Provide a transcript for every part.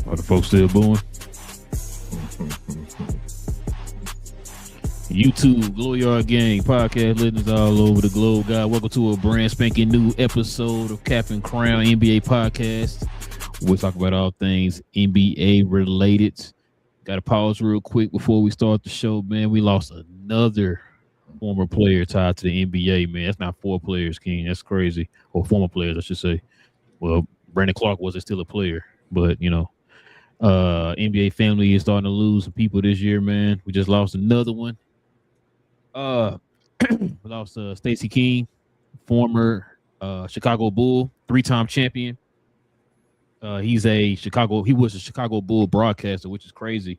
Are the folks still booing? YouTube, Glow Yard Gang, podcast listeners all over the globe. God, welcome to a brand spanking new episode of Cap and Crown NBA podcast. We'll talk about all things NBA related. Got to pause real quick before we start the show, man. We lost another former player tied to the NBA, man. That's not 4 players, King. That's crazy. Or former players, I should say. Well, Brandon Clark wasn't still a player, but, you know, NBA family is starting to lose some people this year, man. We just lost another one. We lost Stacey King, former Chicago Bull, 3-time champion. He was a Chicago Bull broadcaster, which is crazy.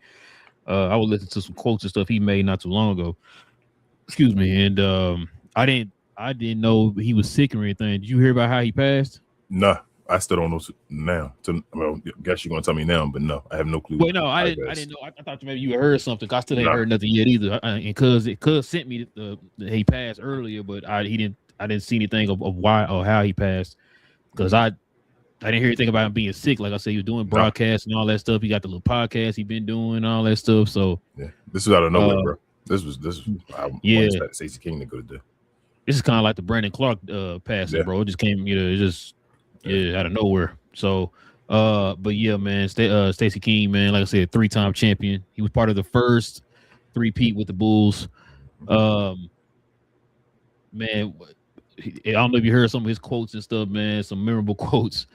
I would listen to some quotes and stuff he made not too long ago. Excuse me, and I didn't know he was sick or anything. Did you hear about how he passed? Nah, I still don't know now. Well, I guess you're gonna tell me now, but no, I have no clue. Well, no, I didn't know. I thought maybe you had heard something. I still ain't heard nothing yet either. And cuz sent me the he passed earlier, but I didn't see anything of why or how he passed, because I didn't hear anything about him being sick. Like I said, he was doing broadcasts and all that stuff. He got the little podcast he been doing and all that stuff. So yeah, this was out of nowhere, bro. This was I expect Stacey King to go to do. This is kind of like the Brandon Clark passing, bro. It just came, it just out of nowhere. So, but yeah, man, Stacey King, man, like I said, 3-time champion. He was part of the first 3-peat with the Bulls. Man, I don't know if you heard some of his quotes and stuff, man. Some memorable quotes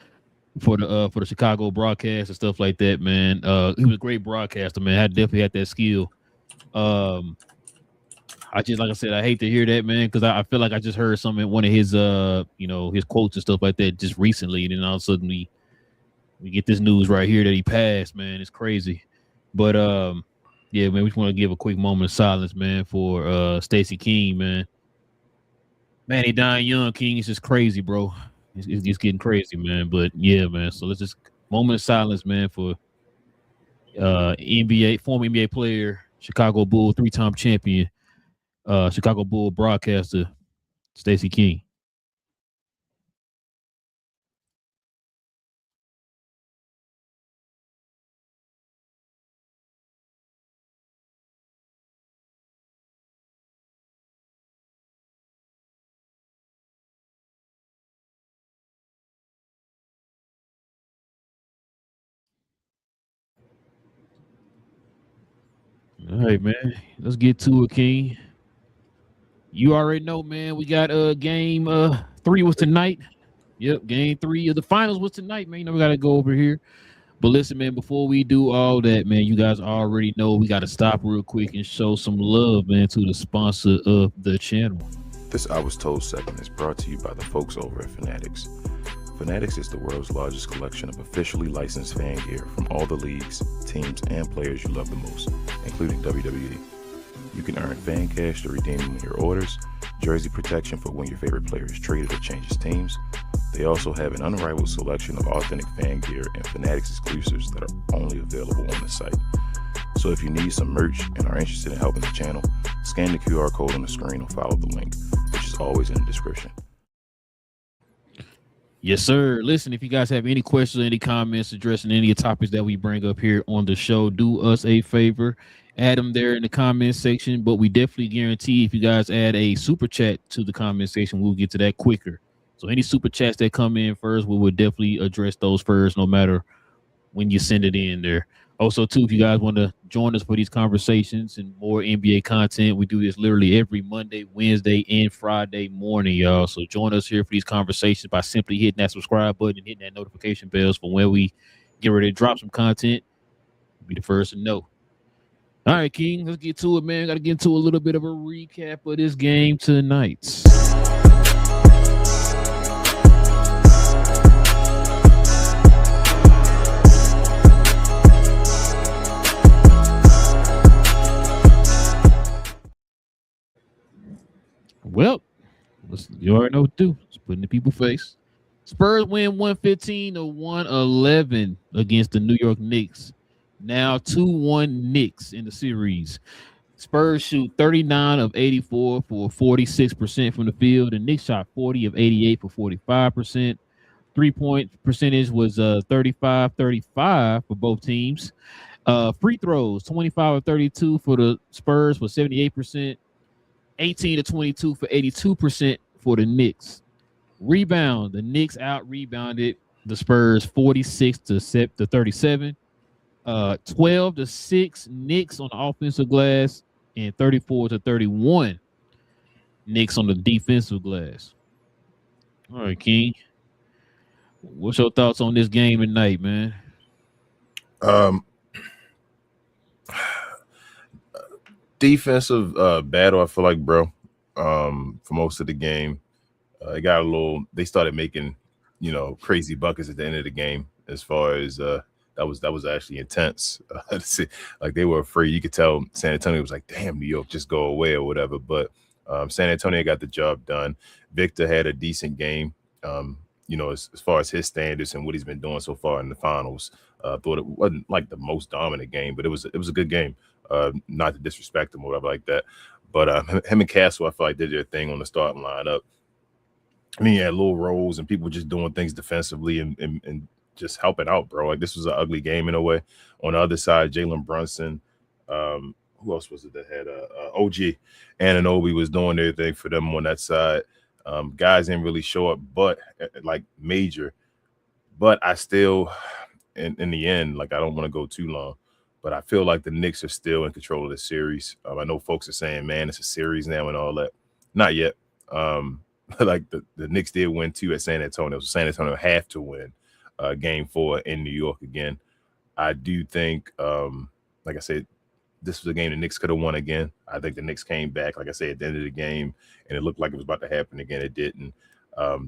for the Chicago broadcast and stuff like that, man. He was a great broadcaster, man. I definitely had that skill. I just, like I said, I hate to hear that, man, because I feel like I just heard some in one of his his quotes and stuff like that just recently, and then all of a sudden we get this news right here that he passed, man. It's crazy. But yeah, man, we just want to give a quick moment of silence, man, for Stacey King, man. Man, he dying young, King. It's just crazy, bro. It's getting crazy, man. But yeah, man. So let's just moment of silence, man, for former NBA player, Chicago Bull, 3-time champion, Chicago Bull broadcaster, Stacey King. All right, man. Let's get to it, King. You already know, man. We got game 3 was tonight. Yep, game 3 of the finals was tonight, man. You know we gotta go over here. But listen, man, before we do all that, man, you guys already know we gotta stop real quick and show some love, man, to the sponsor of the channel. This I Was Told segment is brought to you by the folks over at Fanatics. Fanatics is the world's largest collection of officially licensed fan gear from all the leagues, teams, and players you love the most, including WWE. You can earn fan cash to redeem in your orders, jersey protection for when your favorite player is traded or changes teams. They also have an unrivaled selection of authentic fan gear and Fanatics exclusives that are only available on the site. So if you need some merch and are interested in helping the channel, scan the QR code on the screen or follow the link, which is always in the description. Yes, sir. Listen, if you guys have any questions or any comments addressing any of the topics that we bring up here on the show, do us a favor, add them there in the comment section. But we definitely guarantee if you guys add a super chat to the comment section, we'll get to that quicker. So any super chats that come in first, we will definitely address those first, no matter when you send it in there. Also, too, if you guys want to join us for these conversations and more NBA content, we do this literally every Monday, Wednesday, and Friday morning, y'all. So join us here for these conversations by simply hitting that subscribe button and hitting that notification bells for when we get ready to drop some content. Be the first to know. All right, King, let's get to it, man. Got to get into a little bit of a recap of this game tonight. Well, you already know what to do. Let's put in the people's face. Spurs win 115 to 111 against the New York Knicks. Now 2-1 Knicks in the series. Spurs shoot 39 of 84 for 46% from the field. The Knicks shot 40 of 88 for 45%. 3-point percentage was 35-35 for both teams. Free throws, 25 of 32 for the Spurs for 78%. 18 to 22 for 82% for the Knicks. Rebound, the Knicks out-rebounded the Spurs 46 to 37. 12 to 6 Knicks on the offensive glass and 34 to 31 Knicks on the defensive glass. All right, King. What's your thoughts on this game tonight, man? Defensive battle, I feel like, bro. For most of the game, it got a little. They started making, crazy buckets at the end of the game. As far as that was actually intense. Like they were afraid. You could tell San Antonio was like, "Damn, New York, just go away" or whatever. But San Antonio got the job done. Victor had a decent game. As far as his standards and what he's been doing so far in the finals. Thought it wasn't like the most dominant game, but it was a good game. Not to disrespect him or whatever like that. But him and Castle, I feel like did their thing on the starting lineup. I mean, he had little roles and people just doing things defensively and just helping out, bro. Like this was an ugly game in a way. On the other side, Jalen Brunson, who else was it that had OG Anunoby was doing their thing for them on that side. Guys didn't really show up, but like major. But I still, in the end, like I don't want to go too long. But I feel like the Knicks are still in control of the series. I know folks are saying, man, it's a series now and all that. Not yet. Like the Knicks did win 2 at San Antonio. So San Antonio have to win game 4 in New York again. I do think, like I said, this was a game the Knicks could have won again. I think the Knicks came back, like I said, at the end of the game, and it looked like it was about to happen again. It didn't.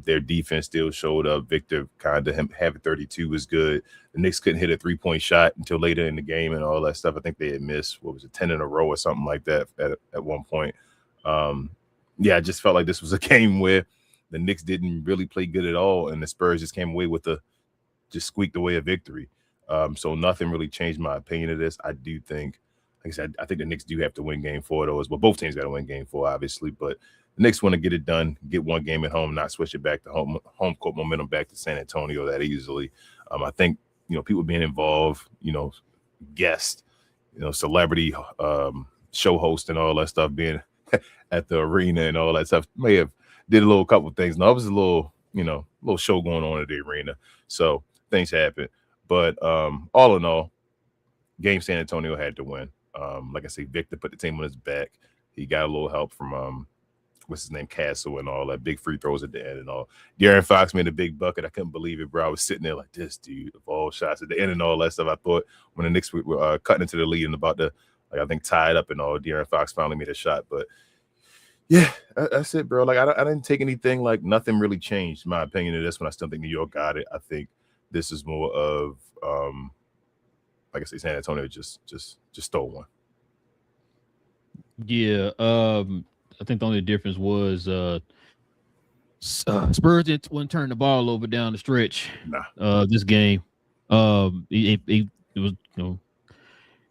Their defense still showed up. Victor kind of having 32 was good. The Knicks couldn't hit a 3-point shot until later in the game and all that stuff. I think they had missed, 10 in a row or something like that at one point. I just felt like this was a game where the Knicks didn't really play good at all, and the Spurs just came away with just squeaked away a victory. So nothing really changed my opinion of this. I do think, like I said, I think the Knicks do have to win game 4 though as well. Both teams got to win game 4, obviously, but the Knicks want to get it done, get one game at home, not switch it back to home court momentum back to San Antonio that easily. I think, people being involved, guests, celebrity show host and all that stuff, being at the arena and all that stuff may have did a couple of things. No, it was a little show going on at the arena. So things happen. But all in all, game San Antonio had to win. Like I say, Victor put the team on his back. He got a little help from what's his name, Castle, and all that big free throws at the end and all. De'Aaron Fox made a big bucket. I couldn't believe it, bro. I was sitting there like, this dude of all shots at the end and all that stuff. I thought when the Knicks were cutting into the lead and about to, I think, tie it up and all, De'Aaron Fox finally made a shot. But yeah, that's it, bro. Like I didn't take anything. Like nothing really changed my opinion of this one. I still think New York got it. I think this is more of, like I say, San Antonio just stole one. Yeah, I think the only difference was Spurs didn't turn the ball over down the stretch. This game, it was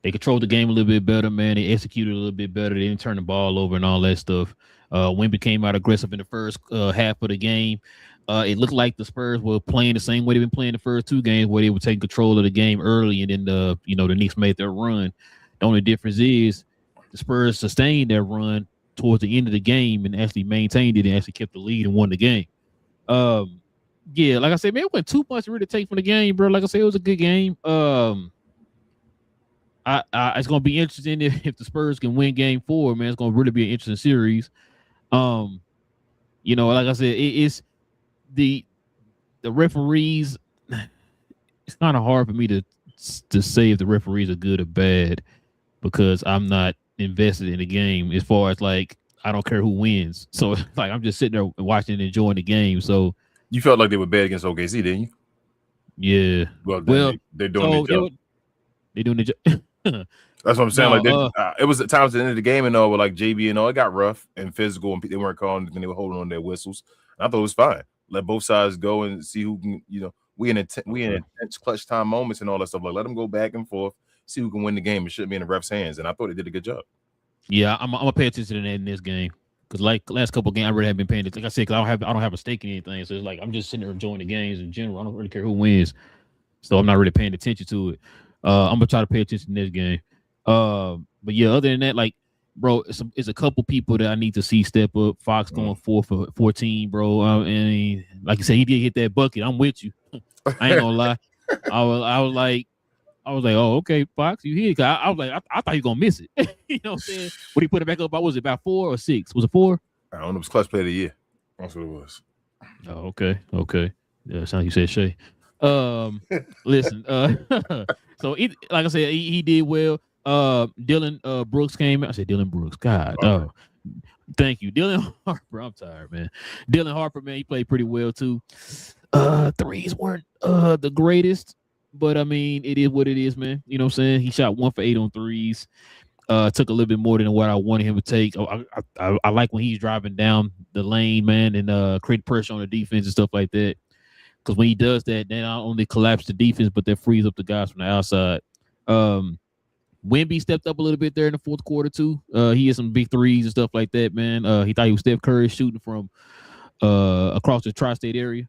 they controlled the game a little bit better, man. They executed a little bit better. They didn't turn the ball over and all that stuff. Wemby came out aggressive in the first half of the game. It looked like the Spurs were playing the same way they've been playing the first 2 games, where they were taking control of the game early, and then the Knicks made their run. The only difference is the Spurs sustained their run towards the end of the game and actually maintained it and actually kept the lead and won the game. yeah, like I said, man, it wasn't too much to really take from the game, bro. Like I said, it was a good game. It's gonna be interesting if the Spurs can win Game 4, man. It's gonna really be an interesting series. You know, like I said, it's the referees. It's kind of hard for me to say if the referees are good or bad because I'm not invested in the game. As far as like, I don't care who wins. So like, I'm just sitting there watching and enjoying the game. So you felt like they were bad against OKC, didn't you? Yeah. Well, they're doing their job. They're doing the job. That's what I'm saying. It was at times at the end of the game and all, with like JB and all, it got rough and physical, and they weren't calling, and they were holding on their whistles. And I thought it was fine. Let both sides go and see who can. You know, we in intense clutch time moments and all that stuff. Like, let them go back and forth, see who can win the game. It shouldn't be in the refs' hands. And I thought they did a good job. Yeah, I'm gonna pay attention to that in this game because like last couple of games, I really haven't been paying attention. Like I said, because I don't have a stake in anything. So it's like I'm just sitting there enjoying the games in general. I don't really care who wins, so I'm not really paying attention to it. I'm gonna try to pay attention to this game. But yeah, other than that, like, bro, it's a couple people that I need to see step up. Fox going 4 for 14, bro. And like you said, he did hit that bucket. I'm with you. I ain't gonna lie. I was like, oh, okay, Fox, you hit. I was like, I thought you were gonna miss it. You know what I'm saying? When he put it back up, was it about 4 or 6? Was it 4? I don't know. It was clutch play of the year. That's what it was. Oh, okay. Yeah, sounds like you said Shay. Listen, so like I said, he did well. Dylan Brooks came. I said Dylan Brooks. God, thank you, Dylan Harper. I'm tired, man. Dylan Harper, man, he played pretty well too. Threes weren't the greatest, but I mean, it is what it is, man. You know what I'm saying? He shot 1 for 8 on threes. Took a little bit more than what I wanted him to take. I like when he's driving down the lane, man, and create pressure on the defense and stuff like that. Because when he does that, they not only collapse the defense, but that frees up the guys from the outside. Wemby stepped up a little bit there in the fourth quarter too. He had some big threes and stuff like that, man. He thought he was Steph Curry shooting from across the tri-state area.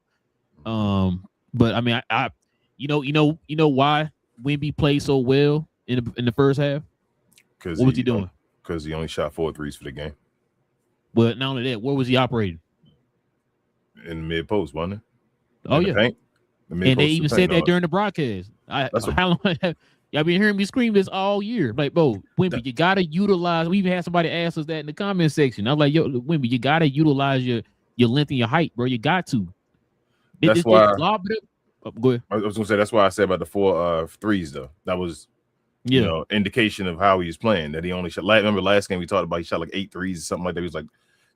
But I mean, I you know why Wemby played so well in the first half? Because what was he doing? Because he only shot 4 threes for the game. But not only that, where was he operating? In the mid post, wasn't it? Oh yeah, the and they even said that during the broadcast. How long? Y'all been hearing me scream this all year. Like, bro, Wemby, you gotta utilize. We even had somebody ask us that in the comment section. I was like, yo, Wemby, you gotta utilize your length and your height, bro. You got to. That's why. Go ahead. I was gonna say that's why I said about the 4 threes though. That was indication of how he was playing. That he only shot. Remember last game we talked about he shot like 8 threes or something like that. He was like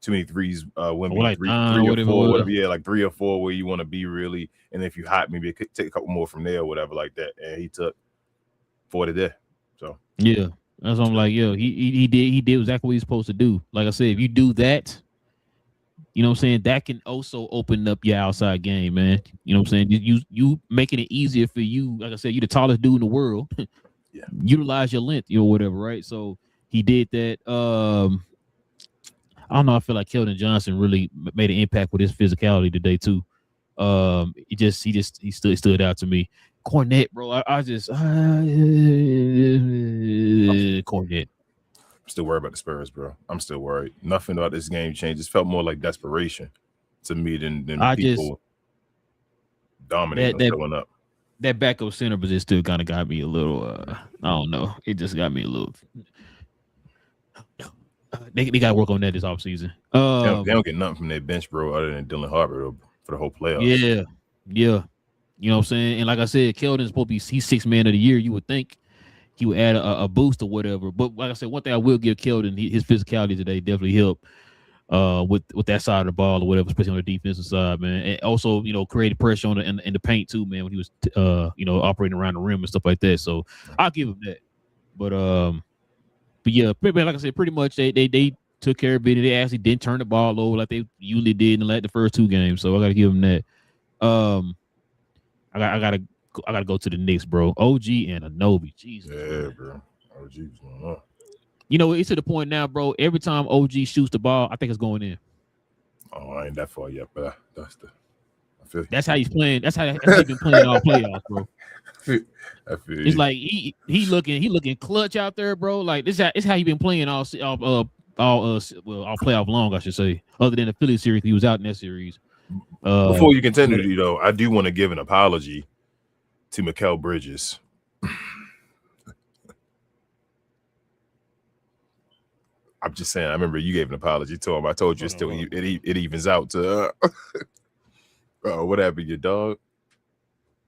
too many threes. Wemby, like 3 or 4, whatever. Yeah, like 3 or 4 where you want to be really. And if you hot, maybe take a couple more from there or whatever like that. And he took 4 today. So yeah, that's what I'm like. Yo, he did exactly what he's supposed to do. Like I said, if you do that, you know what I'm saying, that can also open up your outside game, man. You know what I'm saying? You making it easier for you. Like I said, you're the tallest dude in the world. Yeah. Utilize your length, whatever, right? So he did that. I don't know. I feel like Keldon Johnson really made an impact with his physicality today too. He stood out to me. Cornette, bro. I just Cornette. I'm still worried about the Spurs, bro. I'm still worried. Nothing about this game changed. It felt more like desperation to me than people dominating and showing up. That backup center position still kind of got me a little. I don't know. It just got me a little. They got to work on that this offseason. They don't get nothing from their bench, bro, other than Dylan Harper for the whole playoffs. Yeah. You know what I'm saying? And like I said, Keldon's supposed to be he's 6th man of the year. You would think he would add a boost or whatever. But like I said, one thing I will give Keldon, his physicality today definitely helped with that side of the ball or whatever, especially on the defensive side, man. And also, created pressure on in the paint too, man, when he was operating around the rim and stuff like that. So I'll give him that. But yeah, like I said, pretty much they took care of it. They actually didn't turn the ball over like they usually did in the first 2 games. So I gotta give them that. I gotta go to the Knicks, bro. OG and Anobi. Jesus. Yeah, bro. OG was going on. It's to the point now, bro. Every time OG shoots the ball, I think it's going in. Oh, I ain't that far yet, but I feel you. That's how he's playing. That's how he's been playing all playoffs, bro. I feel it's you. like he looking clutch out there, bro. Like this is how he been playing all playoff long, I should say. Other than the Philly series, he was out in that series. Before you continue, I do want to give an apology to Mikal Bridges. I'm just saying. I remember you gave an apology to him. I told you it evens out to. What happened, your dog?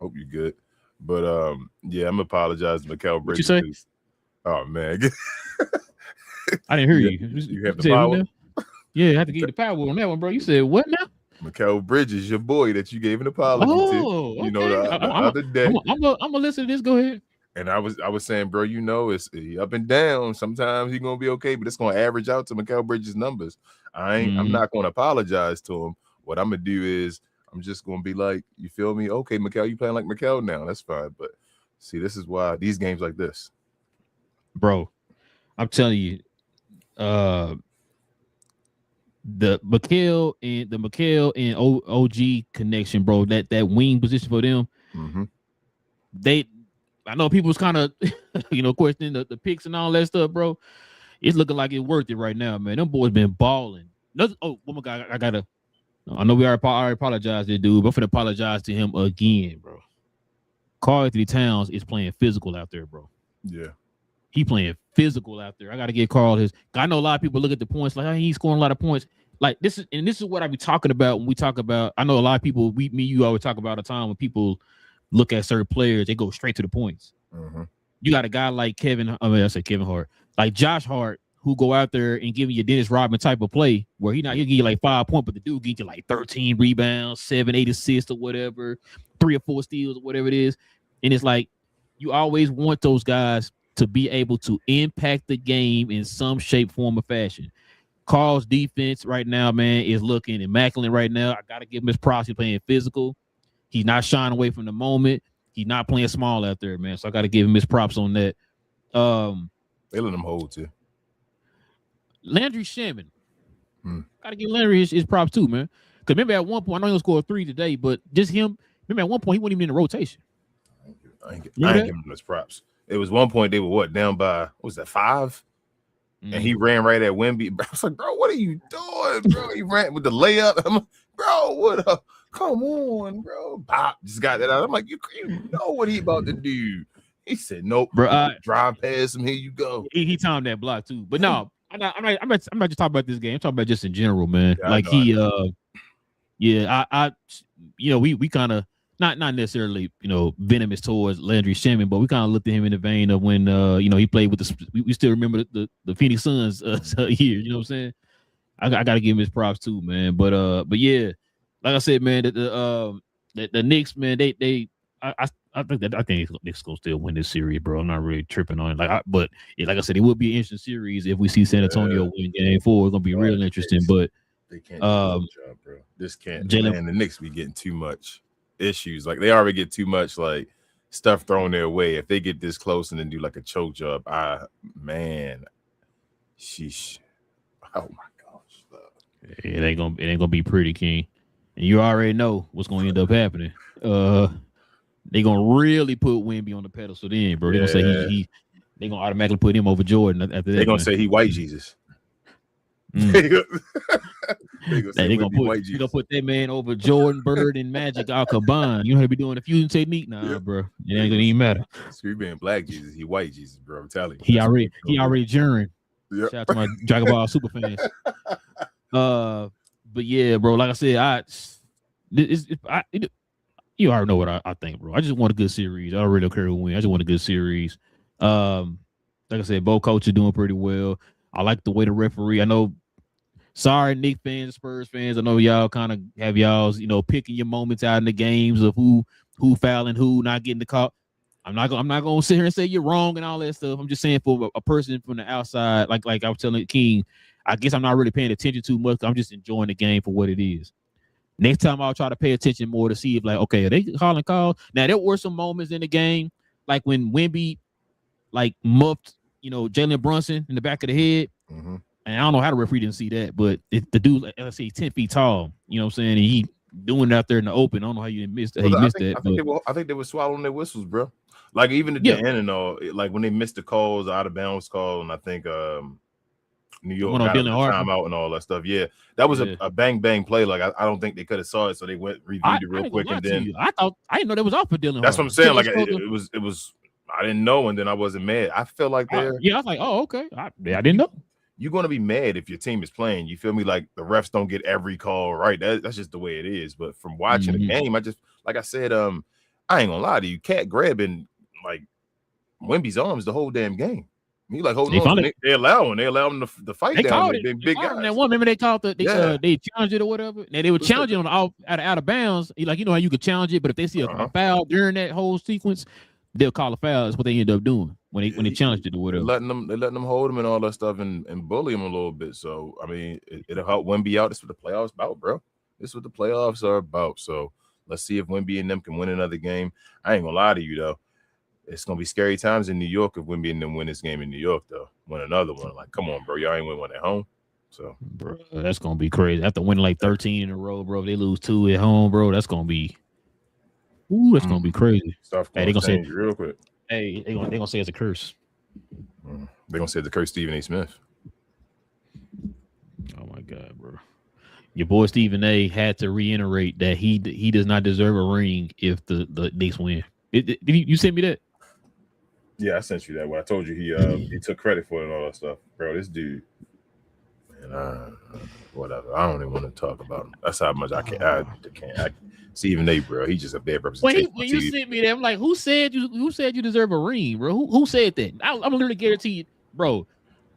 Hope you're good. But yeah, I'm apologizing to Mikal Bridges. What you say? Oh man, I didn't hear you. You have the power. Yeah, I have to give you the power on that one, bro. You said what now? Mikal Bridges, your boy that you gave an apology to. Okay. The other day. I'm gonna listen to this. Go ahead. And I was saying, bro, it's up and down. Sometimes he's gonna be okay, but it's gonna average out to Mikal Bridges' numbers. I'm not gonna apologize to him. What I'm gonna do is I'm just gonna be like, you feel me? Okay, Mikal, you playing like Mikal now. That's fine. But see, this is why these games like this. Bro, I'm telling you, the Mikal and OG connection, bro. That wing position for them. Mm-hmm. I know people was kind of questioning the picks and all that stuff, bro. It's looking like it's worth it right now, man. Them boys been balling. Oh my God, I know we already apologized to the dude, but I'm finna apologize to him again, bro. Karl Anthony Towns is playing physical out there, bro. Yeah. He playing physical out there. I got to get Karl his. I know a lot of people look at the points like, he's scoring a lot of points. Like this is what I be talking about when we talk about. I know a lot of people. You always talk about a time when people look at certain players, they go straight to the points. Mm-hmm. You got a guy like Kevin Hart, like Josh Hart, who go out there and give you a Dennis Rodman type of play where he'll give you like 5 points, but the dude get you like 13 rebounds, 7-8 assists or whatever, 3 or 4 steals or whatever it is. And it's like you always want those guys to be able to impact the game in some shape, form, or fashion. Karl's defense right now, man, is looking immaculate right now. I got to give him his props. He's playing physical. He's not shying away from the moment. He's not playing small out there, man. So I got to give him his props on that. They let him hold too. Landry Shaman. Got to give Landry his props too, man. Because remember at one point, I know he'll score 3 today, but just him, remember at one point, he wasn't even in the rotation. I ain't giving him those props. It was one point they were down by, what was that, 5? And he ran right at Wemby. I was like, bro, what are you doing, bro? He ran with the layup. I'm like, bro, what up? Come on, bro. Pop just got that out. I'm like, you know what he about to do. He said, nope, bro. Drive past him. Here you go. He timed that block too. But no, I'm not just talking about this game. I'm talking about just in general, man. Yeah, like we kind of not necessarily venomous towards Landry Shaman, but we kind of looked at him in the vein of when he played with we still remember the Phoenix Suns here. You know what I'm saying? I got to give him his props too, man. But yeah, like I said, man, the Knicks, man, I think the Knicks gonna still win this series, bro. I'm not really tripping on it. Like I said, it would be an interesting series if we see San Antonio win Game 4. It's gonna be real interesting. But they can't do a good job, bro. This can't. Man, the Knicks be getting too much issues. Like they already get too much like stuff thrown their way. If they get this close and then do like a choke job, sheesh. Oh my gosh. It ain't gonna be pretty, King. And you already know what's gonna end up happening. They gonna really put Wemby on the pedestal then, bro. They gonna say they gonna automatically put him over Jordan after that. They gonna say he white Jesus. They gonna put that man over Jordan, Bird, and Magic all combined. You know how to be doing the fusion technique? Nah, bro. It ain't gonna even matter. So being black Jesus, he white Jesus, bro. I'm telling you. He already juring. Yep. Shout out to my Dragon Ball super fans. But yeah, bro. Like I said, you already know what I think, bro. I just want a good series. I don't really care who wins. I just want a good series. Like I said, both coaches are doing pretty well. I like the way the referee. I know. Sorry, Knicks fans, Spurs fans. I know y'all kind of have y'all's, picking your moments out in the games of who fouling, who not getting the call. I'm not gonna sit here and say you're wrong and all that stuff. I'm just saying for a person from the outside, like I was telling King, I guess I'm not really paying attention too much. I'm just enjoying the game for what it is. Next time I'll try to pay attention more to see if okay, are they calling calls? Now there were some moments in the game, like when Wemby muffed, Jalen Brunson in the back of the head. Mm-hmm. And I don't know how the referee didn't see that, but the dude, let's say 10 feet tall, you know what I'm saying? And he doing it out there in the open. I don't know how you didn't miss that. I think they were swallowing their whistles, bro. Like even at the end and all, like when they missed the calls, out of bounds call, and I think New York One on got him Dylan the Harper. timeout and all that stuff. Yeah, that was a bang play. Like I don't think they could have saw it, so they went reviewed it real quick, and then I didn't know that was off for Dylan Harper. that's what I'm saying. Like it was. I didn't know, and then I wasn't mad. I feel like I was like, oh, okay. I didn't know. You're gonna be mad if your team is playing. You feel me? Like the refs don't get every call right. That's just the way it is. But from watching the game, I just like I said, I ain't gonna lie to you. Cat grabbing like Wemby's arms the whole damn game. He like holding on. They allow him to fight they down. They big guys. That one, remember they called they challenged it or whatever. And they were challenging on out of bounds. Like, you know how you could challenge it, but if they see a foul during that whole sequence, they'll call a foul. That's what they end up doing when they challenged it or whatever. They're letting them hold him and all that stuff and bully him a little bit. So I mean, it'll help Wemby out. This is what the playoffs about, bro. This is what the playoffs are about. So let's see if Wemby and them can win another game. I ain't gonna lie to you though. It's gonna be scary times in New York if Wemby and them win this game in New York, though. Win another one. Like, come on, bro. Y'all ain't win one at home. So, bro, that's gonna be crazy. After winning like 13 in a row, bro, if they lose 2 at home, bro, that's gonna be gonna be crazy. Stuff they gonna say real quick. Hey, they gonna say it's a curse. They gonna say it's a curse, Stephen A. Smith. Oh my God, bro. Your boy Stephen A. had to reiterate that he does not deserve a ring if the Knicks win. You sent me that? Yeah, I sent you that. When I told you he took credit for it and all that stuff, bro. This dude, man, whatever. I don't even want to talk about him. That's how much I can't. Stephen A. Bro, he's just a bad representation. When you sent me that, I'm like, who said you deserve a ring, bro? Who said that? I'm literally guaranteed, bro.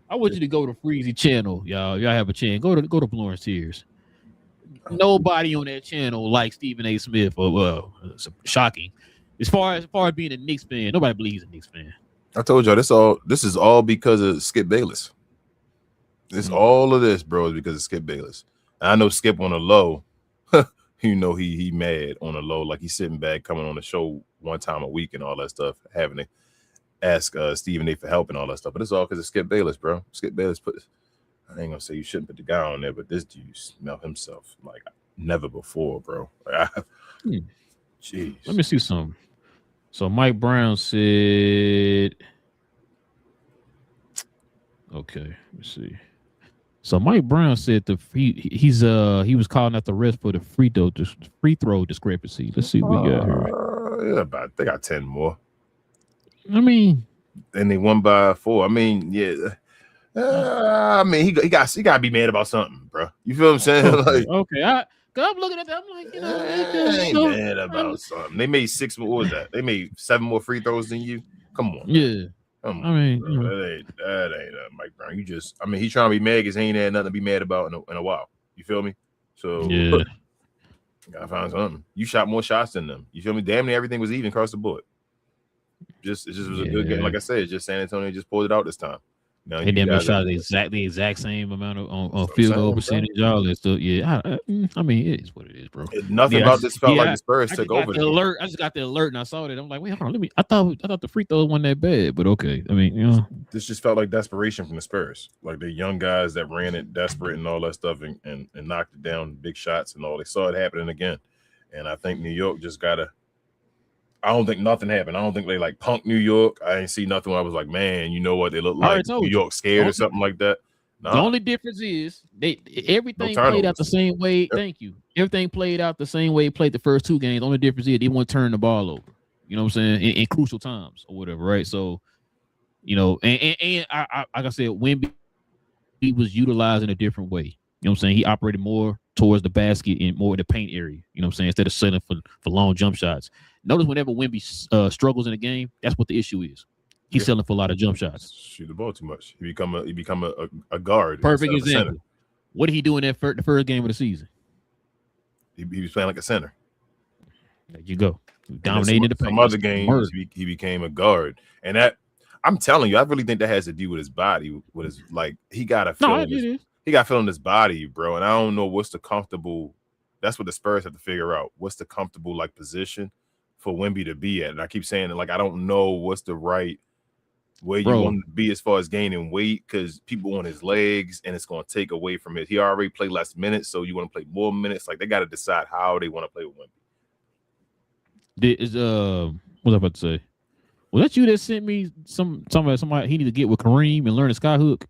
I want you to go to Freezy channel, y'all. Y'all have a chance. Go to Blue and Tears. Nobody on that channel like Stephen A. Smith. It's shocking. As far as being a Knicks fan, nobody believes a Knicks fan. I told y'all this is all because of Skip Bayless. All of this, bro, is because of Skip Bayless. And I know Skip on the low, you know he mad on the low, like he's sitting back, coming on the show one time a week and all that stuff, having to ask Stephen A. for help and all that stuff. But it's all because of Skip Bayless, bro. Skip Bayless I ain't gonna say you shouldn't put the guy on there, but this dude smell himself like never before, bro. Jeez. Let me see something. So Mike Brown said, okay, let's see. So Mike Brown said he was calling out the rest for the free throw discrepancy. Let's see what we got here. They got 10 more. I mean, and they won by 4. I mean, yeah. I mean, he got to be mad about something, bro. You feel what I'm saying? Like, okay, I'm looking at that. I'm like, I ain't mad about something. They made 6 more. What was that? They made 7 more free throws than you. Come on. Yeah. Come on, I mean, that ain't Mike Brown. He's trying to be mad because he ain't had nothing to be mad about in a while. You feel me? So yeah, gotta find something. You shot more shots than them. You feel me? Damn near everything was even across the board. It just was a good game. Like I said, just San Antonio just pulled it out this time. Now, and then they shot the exact same amount on field goal percentage, all that stuff. Yeah, I mean, it is what it is, bro. Nothing about this felt like the Spurs took over. I just got the alert and I saw it. I'm like, wait, hold on, I thought the free throws weren't that bad, but okay. I mean, this just felt like desperation from the Spurs. Like the young guys that ran it desperate and all that stuff and knocked it down, big shots and all. They saw it happening again, and I think New York just gotta. I don't think nothing happened. I don't think they like punked New York. I didn't see nothing where I was like, man, you know what? They look like New York scared or something like that. Nah. The only difference is everything played out the same way. Yep. Thank you. Everything played out the same way it played the first 2 games. The only difference is they won't turn the ball over. You know what I'm saying? In crucial times or whatever, right? So, and I like I said, Wemby, he was utilized in a different way. You know what I'm saying? He operated more towards the basket and more in the paint area. You know what I'm saying? Instead of setting for long jump shots. Notice whenever Wemby struggles in a game, that's what the issue is. He's selling for a lot of jump shots. Shoot the ball too much. He become a guard. Perfect example. What did he do in the first game of the season? He was playing like a center. There you go. Dominating the paint. Some other games, he became a guard. And that, I'm telling you, I really think that has to do with his body. With his, like, he got to feel he got to feel in his body, bro. And I don't know what's the comfortable. That's what the Spurs have to figure out. What's the comfortable like position for Wemby to be at? And I keep saying it, like, I don't know what's the right way you want to be as far as gaining weight, because people on his legs and it's going to take away from it. He already played less minutes, so you want to play more minutes. Like, they got to decide how they want to play with Wemby. What was I about to say? Was that you that sent me somebody he need to get with Kareem and learn a sky hook?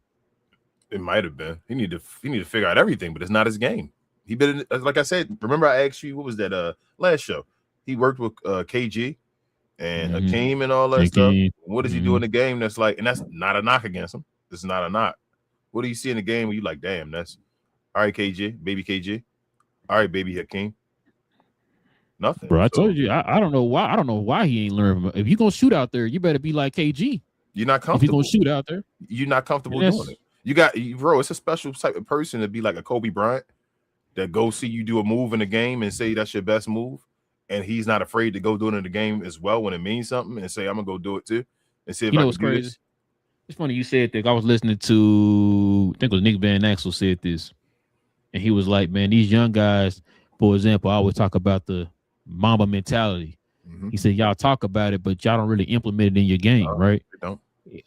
It might have been. He need to figure out everything, but it's not his game. He been like I said. Remember, I asked you what was that last show? He worked with KG and Hakeem and all that stuff. What does he do in the game? That's like, and that's not a knock against him. This is not a knock. What do you see in the game where you like, damn, that's all right, KG, baby KG. All right, baby Hakeem. Nothing, bro. I told you, I don't know why. I don't know why he ain't learned. If you gonna shoot out there, you better be like KG. You're not comfortable. If you gonna shoot out there, you're not comfortable doing it. Bro, it's a special type of person to be like a Kobe Bryant that go see you do a move in the game and say that's your best move, and he's not afraid to go do it in the game as well when it means something and say I'm gonna go do it too and see if I can do this. It's funny you said that. I was listening to, I think it was Nick Van Axel said this, and he was like, "Man, these young guys, for example, I always talk about the Mamba mentality." He said, "Y'all talk about it, but y'all don't really implement it in your game, right?" Don't.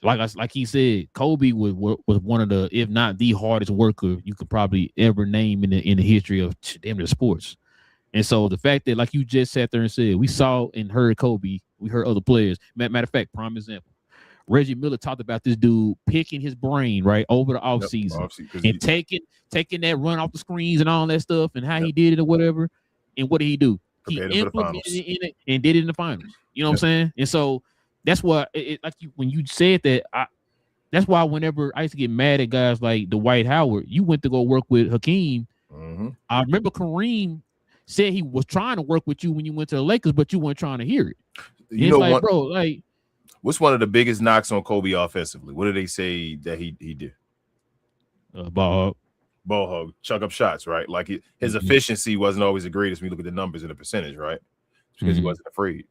Like he said, Kobe was one of the, if not the hardest worker you could probably ever name in the history of damn near sports. And so the fact that, like you just sat there and said, we saw and heard Kobe, we heard other players. Matter of fact, prime example, Reggie Miller talked about this dude picking his brain right over the offseason and taking that run off the screens and all that stuff and how he did it or whatever. And what did he do? He implemented it and did it in the finals. You know what I'm saying? And so that's why, when you said that, that's why whenever I used to get mad at guys like Dwight Howard, you went to go work with Hakeem. I remember Kareem said he was trying to work with you when you went to the Lakers, but you weren't trying to hear it. You know what, bro? Like, what's one of the biggest knocks on Kobe offensively? What did they say that he did? Ball hog, chuck up shots, right? Like his efficiency wasn't always the greatest when you look at the numbers and the percentage, right? It's because he wasn't afraid.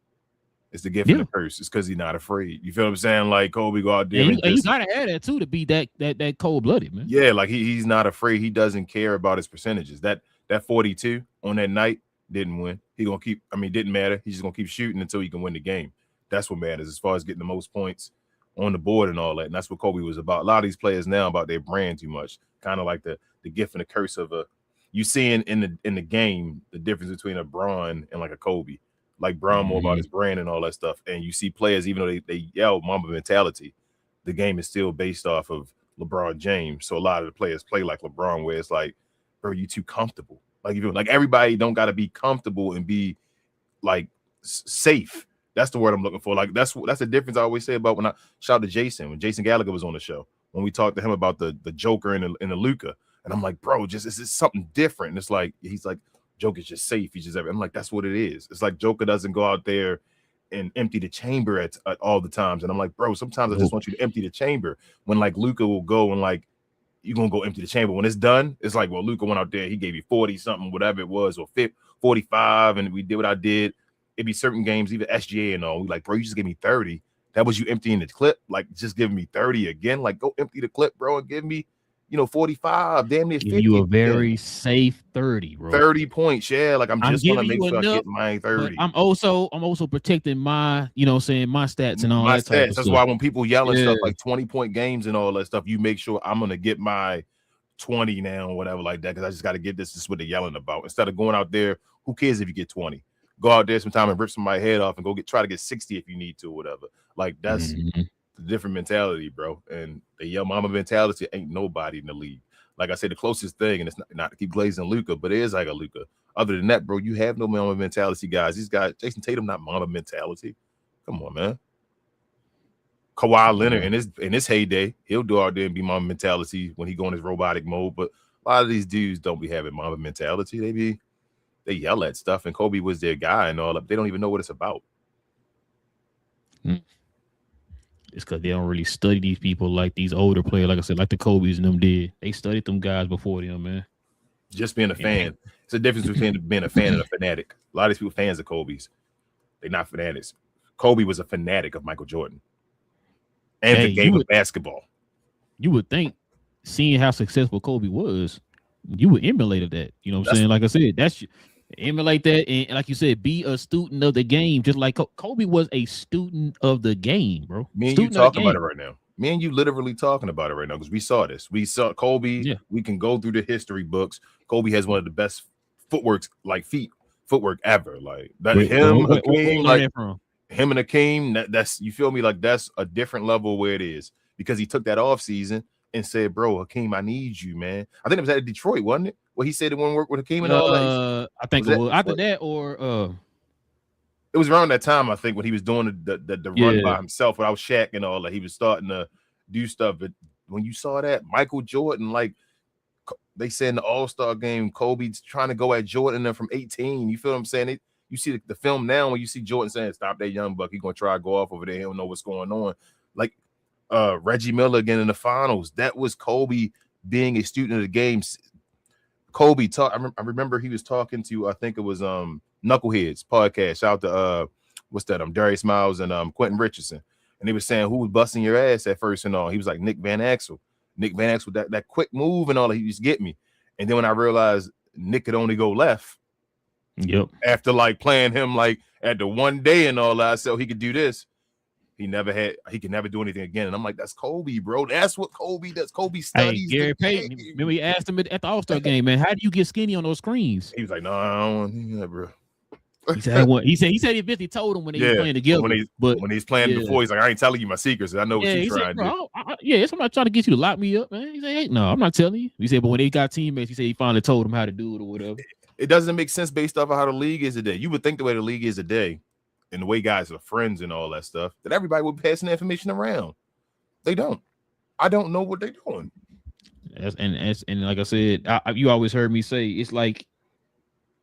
It's the gift and the curse. It's because he's not afraid. You feel what I'm saying? Like Kobe go out there and you gotta have that too to be that cold blooded, man. Yeah, like he's not afraid. He doesn't care about his percentages. That 42 on that night didn't win. He gonna keep. I mean, didn't matter. He's just gonna keep shooting until he can win the game. That's what matters as far as getting the most points on the board and all that. And that's what Kobe was about. A lot of these players now about their brand too much. Kind of like the gift and the curse of you seeing in the game the difference between a Bron and like a Kobe. Like Bron more about his brand and all that stuff. And you see players, even though they yell Mamba mentality, the game is still based off of LeBron James. So a lot of the players play like LeBron, where it's like, bro, you too comfortable. Like everybody don't got to be comfortable and be like safe. That's the word I'm looking for. Like that's the difference I always say about when I shout to Jason, when Jason Gallagher was on the show, when we talked to him about the Joker and the Luka. And I'm like, bro, this is something different. And it's like, he's like, Joker's just safe. He's just I'm like, that's what it is. It's like Joker doesn't go out there and empty the chamber at all the times. And I'm like, bro, sometimes I just want you to empty the chamber. When like Luka will go and like, you're gonna go empty the chamber. When it's done, it's like, well, Luka went out there, he gave you 40 something, whatever it was, or 45, and we did what I did. It'd be certain games, even SGA and all. We like, bro, you just gave me 30. That was you emptying the clip, like just giving me 30 again. Like, go empty the clip, bro, and give me 45, damn near 50. You a very safe 30, bro. 30 points, yeah. Like I'm just gonna make sure I get my 30. I'm also protecting my, my stats and all that type of That's stuff. why when people yelling stuff like 20-point games and all that stuff, you make sure I'm gonna get my 20 now or whatever like that, because I just got to get this. This is what they're yelling about. Instead of going out there, who cares if you get 20? Go out there sometime and rip somebody's head off and try to get 60 if you need to or whatever. Like that's the different mentality, bro. And the Yo Mama mentality ain't nobody in the league. Like I said, the closest thing, and it's not to keep glazing Luka, but it is like a Luka. Other than that, bro, you have no Mama mentality, guys. These guys, Jason Tatum, not Mama mentality. Come on, man. Kawhi Leonard in his heyday, he'll do out there and be Mama mentality when he go in his robotic mode. But a lot of these dudes don't be having Mama mentality. They yell at stuff, and Kobe was their guy and all that. They don't even know what it's about. It's because they don't really study these people like these older players, like I said, like the Kobe's and them did. They studied them guys before them, man. Just being a fan. It's a difference between being a fan and a fanatic. A lot of these people fans of Kobe's. They're not fanatics. Kobe was a fanatic of Michael Jordan and the game of basketball. You would think, seeing how successful Kobe was, you would emulate that. You know what I'm saying? Like I said, emulate that, and like you said, be a student of the game, just like Kobe was a student of the game, bro. Me and you talking about it right now. Me and you literally talking about it right now because we saw this. We saw Kobe. Yeah. We can go through the history books. Kobe has one of the best footwork ever. Like that. Him and Hakeem. That's you feel me? Like that's a different level where it is because he took that off season, and said, "Bro, Hakeem, I need you, man." I think it was at Detroit, wasn't it? Where he said it wouldn't work with Hakeem and all that. I think it was after that, or it was around that time, I think, when he was doing the run by himself without Shaq and all that. He was starting to do stuff. But when you saw that, Michael Jordan, like they said in the All-Star game, Kobe's trying to go at Jordan from 18. You feel what I'm saying? You see the film now when you see Jordan saying, "Stop that young buck. He's going to try to go off over there. He don't know what's going on." Like Reggie Miller again in the finals. That was Kobe being a student of the game. Kobe talk. I remember he was talking to, I think it was Knuckleheads podcast. Shout out to what's that? Darius Miles and Quentin Richardson. And they were saying who was busting your ass at first and all. He was like Nick Van Exel. Nick Van Exel, that quick move and all that he used to get me. And then when I realized Nick could only go left. Yep. After like playing him like at the one day and all that, I said he could do this. He could never do anything again. And I'm like, that's Kobe, bro. That's what Kobe does. Kobe studies. Hey, Gary Payton. Remember he asked him at the All-Star game, man, how do you get skinny on those screens? He was like, no, I don't want that, bro. He said he eventually told him when they were playing together. When he's playing before, he's like, I ain't telling you my secrets. I know what you're trying to do. I'm not trying to get you to lock me up, man. He said, hey, no, I'm not telling you. He said, but when they got teammates, he said he finally told them how to do it or whatever. It doesn't make sense based off of how the league is today. You would think the way the league is today and the way guys are friends and all that stuff, that everybody would be passing the information around. They don't. I don't know what they're doing. And like I said, you always heard me say, it's like,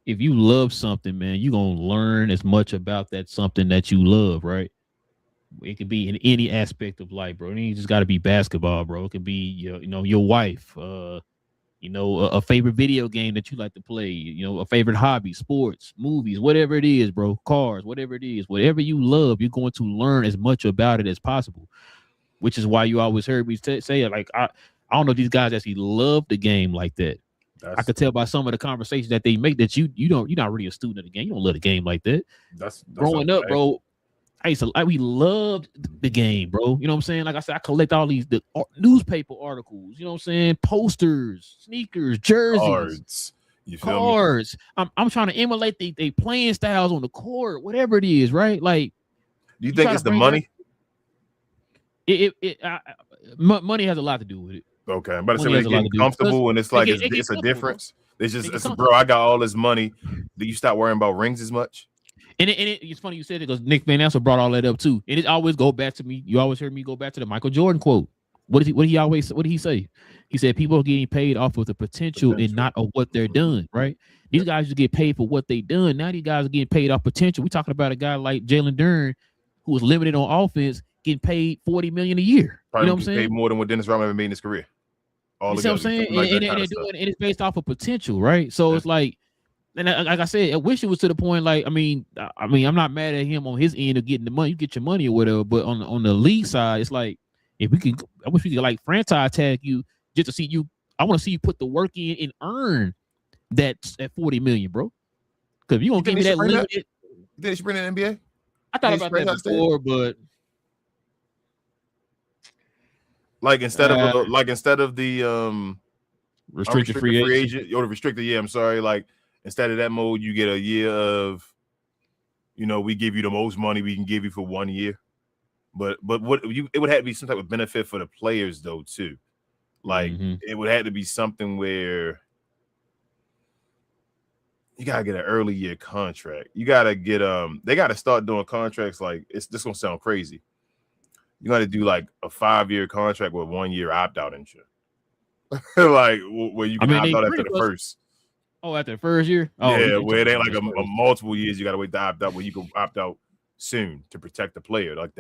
if you love something, man, you're going to learn as much about that something that you love, right? It could be in any aspect of life, bro. It ain't just got to be basketball, bro. It could be, your wife, a favorite video game that you like to play, a favorite hobby, sports, movies, whatever it is, bro, cars, whatever it is, whatever you love, you're going to learn as much about it as possible, which is why you always heard me say it. Like, I don't know if these guys actually love the game like that. I could tell by some of the conversations that they make that you're not really a student of the game. You don't love the game like that. That's growing up, bro. We loved the game, bro. You know what I'm saying? Like I said, I collect all the newspaper articles. You know what I'm saying? Posters, sneakers, jerseys, cards. I'm trying to emulate they playing styles on the court, whatever it is, right? Like, do you think it's the money? Money has a lot to do with it. Okay, but it's getting comfortable, and it's like it's a difference. It's bro. I got all this money. Do you stop worrying about rings as much? And it's funny you said it because Nick Van Exel brought all that up too. And it always go back to me. You always heard me go back to the Michael Jordan quote. What did he say? He said people are getting paid off of the potential and not of what they're done. Right? These guys just get paid for what they done. Now these guys are getting paid off potential. We're talking about a guy like Jalen Duren, who was limited on offense, getting paid $40 million a year. Probably, you know what I'm saying? Paid more than what Dennis Rodman ever made in his career. You know what I'm saying? And it's based off of potential, right? So it's like, and like I said, I wish it was to the point. Like, I mean, I'm not mad at him on his end of getting the money. You get your money or whatever. But on the league side, it's like, I wish we could like franchise tag you just to see you. I want to see you put the work in and earn that at $40 million, bro. Because if you gonna give me that limited, did they bring in the NBA? I thought about that before, but. Like instead of the restricted free agent or the restricted, I'm sorry. Like instead of that mode, you get a year of, we give you the most money we can give you for 1 year. But it would have to be some type of benefit for the players though too. Like it would have to be something where you gotta get an early year contract. You gotta get they gotta start doing contracts like this gonna sound crazy. You got to do like a 5-year contract with 1 year opt-out and shit. Like where you can opt out after the first. Oh, after the first year? Oh, yeah, where it ain't like a multiple years you got to wait to opt out, where you can opt out soon to protect the player. Like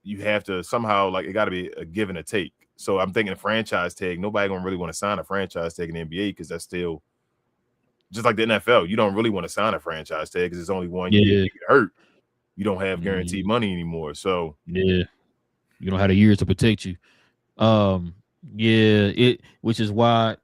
you have to somehow, like it got to be a give and a take. So I'm thinking a franchise tag. Nobody gonna really want to sign a franchise tag in the NBA because that's still just like the NFL. You don't really want to sign a franchise tag because it's only 1 year. You get hurt. You don't have guaranteed money anymore. So you don't have the years to protect you. Which is why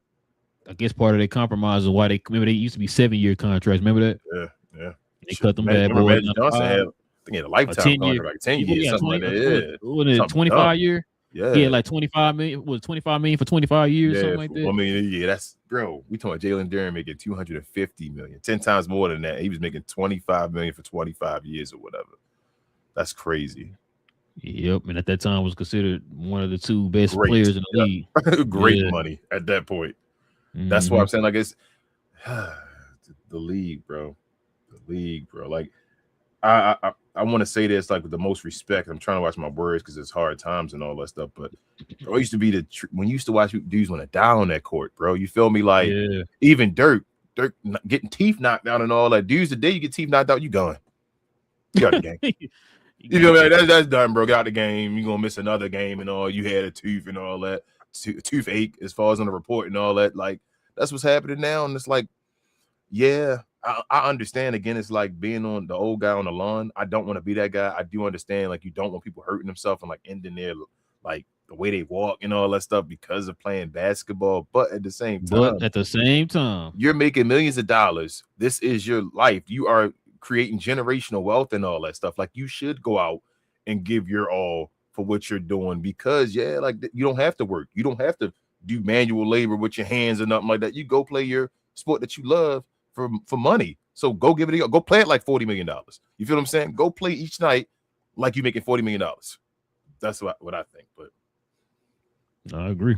I guess part of their compromise is why they used to be 7-year contracts. Remember that? Yeah. They cut them bad boys. Magic Johnson had, I think he had a lifetime contract, like 10 years, something like that. What is it, 25 year? Yeah. Yeah, like 25 million. Was 25 million for 25 years, something like that? I mean, that's bro. We talking Jalen Duren making $250 million, 10 times more than that. He was making $25 million for 25 years or whatever. That's crazy. Yep, and at that time was considered one of the two best Great. players in the league. Great Yeah. money at that point. That's why I'm saying, like, it's the league, bro. The league, bro. Like, I want to say this like with the most respect. I'm trying to watch my words because it's hard times and all that stuff. But bro, it used to be when you used to watch dudes want to die on that court, bro. You feel me? Like even Dirk getting teeth knocked out and all that. Dudes, the day you get teeth knocked out, you gone. You got the game. You feel me? Like, that's done, bro. Got the game. You're gonna miss another game and all. You had a tooth and all that. Toothache as far as on the report and all that. Like that's what's happening now. And it's like, yeah. I understand. Again, it's like being on the old guy on the lawn. I don't want to be that guy. I do understand, like, you don't want people hurting themselves and like ending their like the way they walk and all that stuff because of playing basketball. But at the same time, you're making millions of dollars. This is your life. You are creating generational wealth and all that stuff. Like, you should go out and give your all for what you're doing because, yeah, like you don't have to work. You don't have to do manual labor with your hands or nothing like that. You go play your sport that you love for money. So go give it go play it like $40 million. You feel what I'm saying? Go play each night like you're making $40 million. That's what I think. But I agree.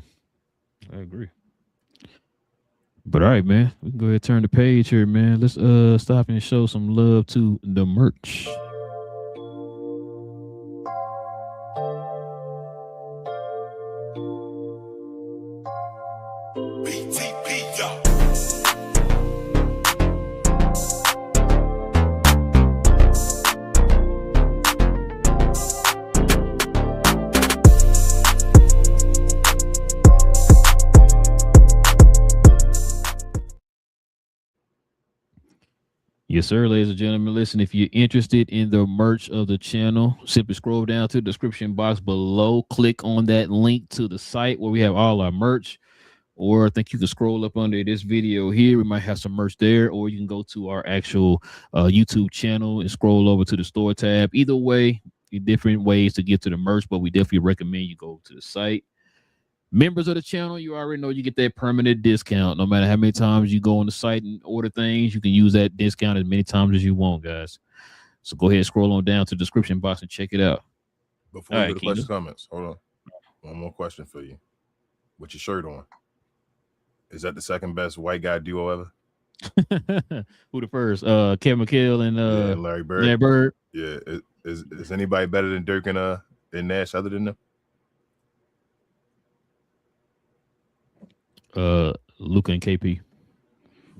But all right, man. We can go ahead and turn the page here, man. Let's stop and show some love to the merch. Yes, sir, ladies and gentlemen. Listen, if you're interested in the merch of the channel, simply scroll down to the description box below. Click on that link to the site where we have all our merch. Or I think you can scroll up under this video here. We might have some merch there. Or you can go to our actual YouTube channel and scroll over to the store tab. Either way, different ways to get to the merch, but we definitely recommend you go to the site. Members of the channel, you already know you get that permanent discount. No matter how many times you go on the site and order things, you can use that discount as many times as you want, guys. So go ahead and scroll on down to the description box and check it out. Before we go to questions, comments, hold on. One more question for you. With your shirt on, is that the second best white guy duo ever? Who the first? Kevin McHale and Larry Bird. Larry Bird. Yeah. Is anybody better than Dirk and Nash other than them? Luka and KP.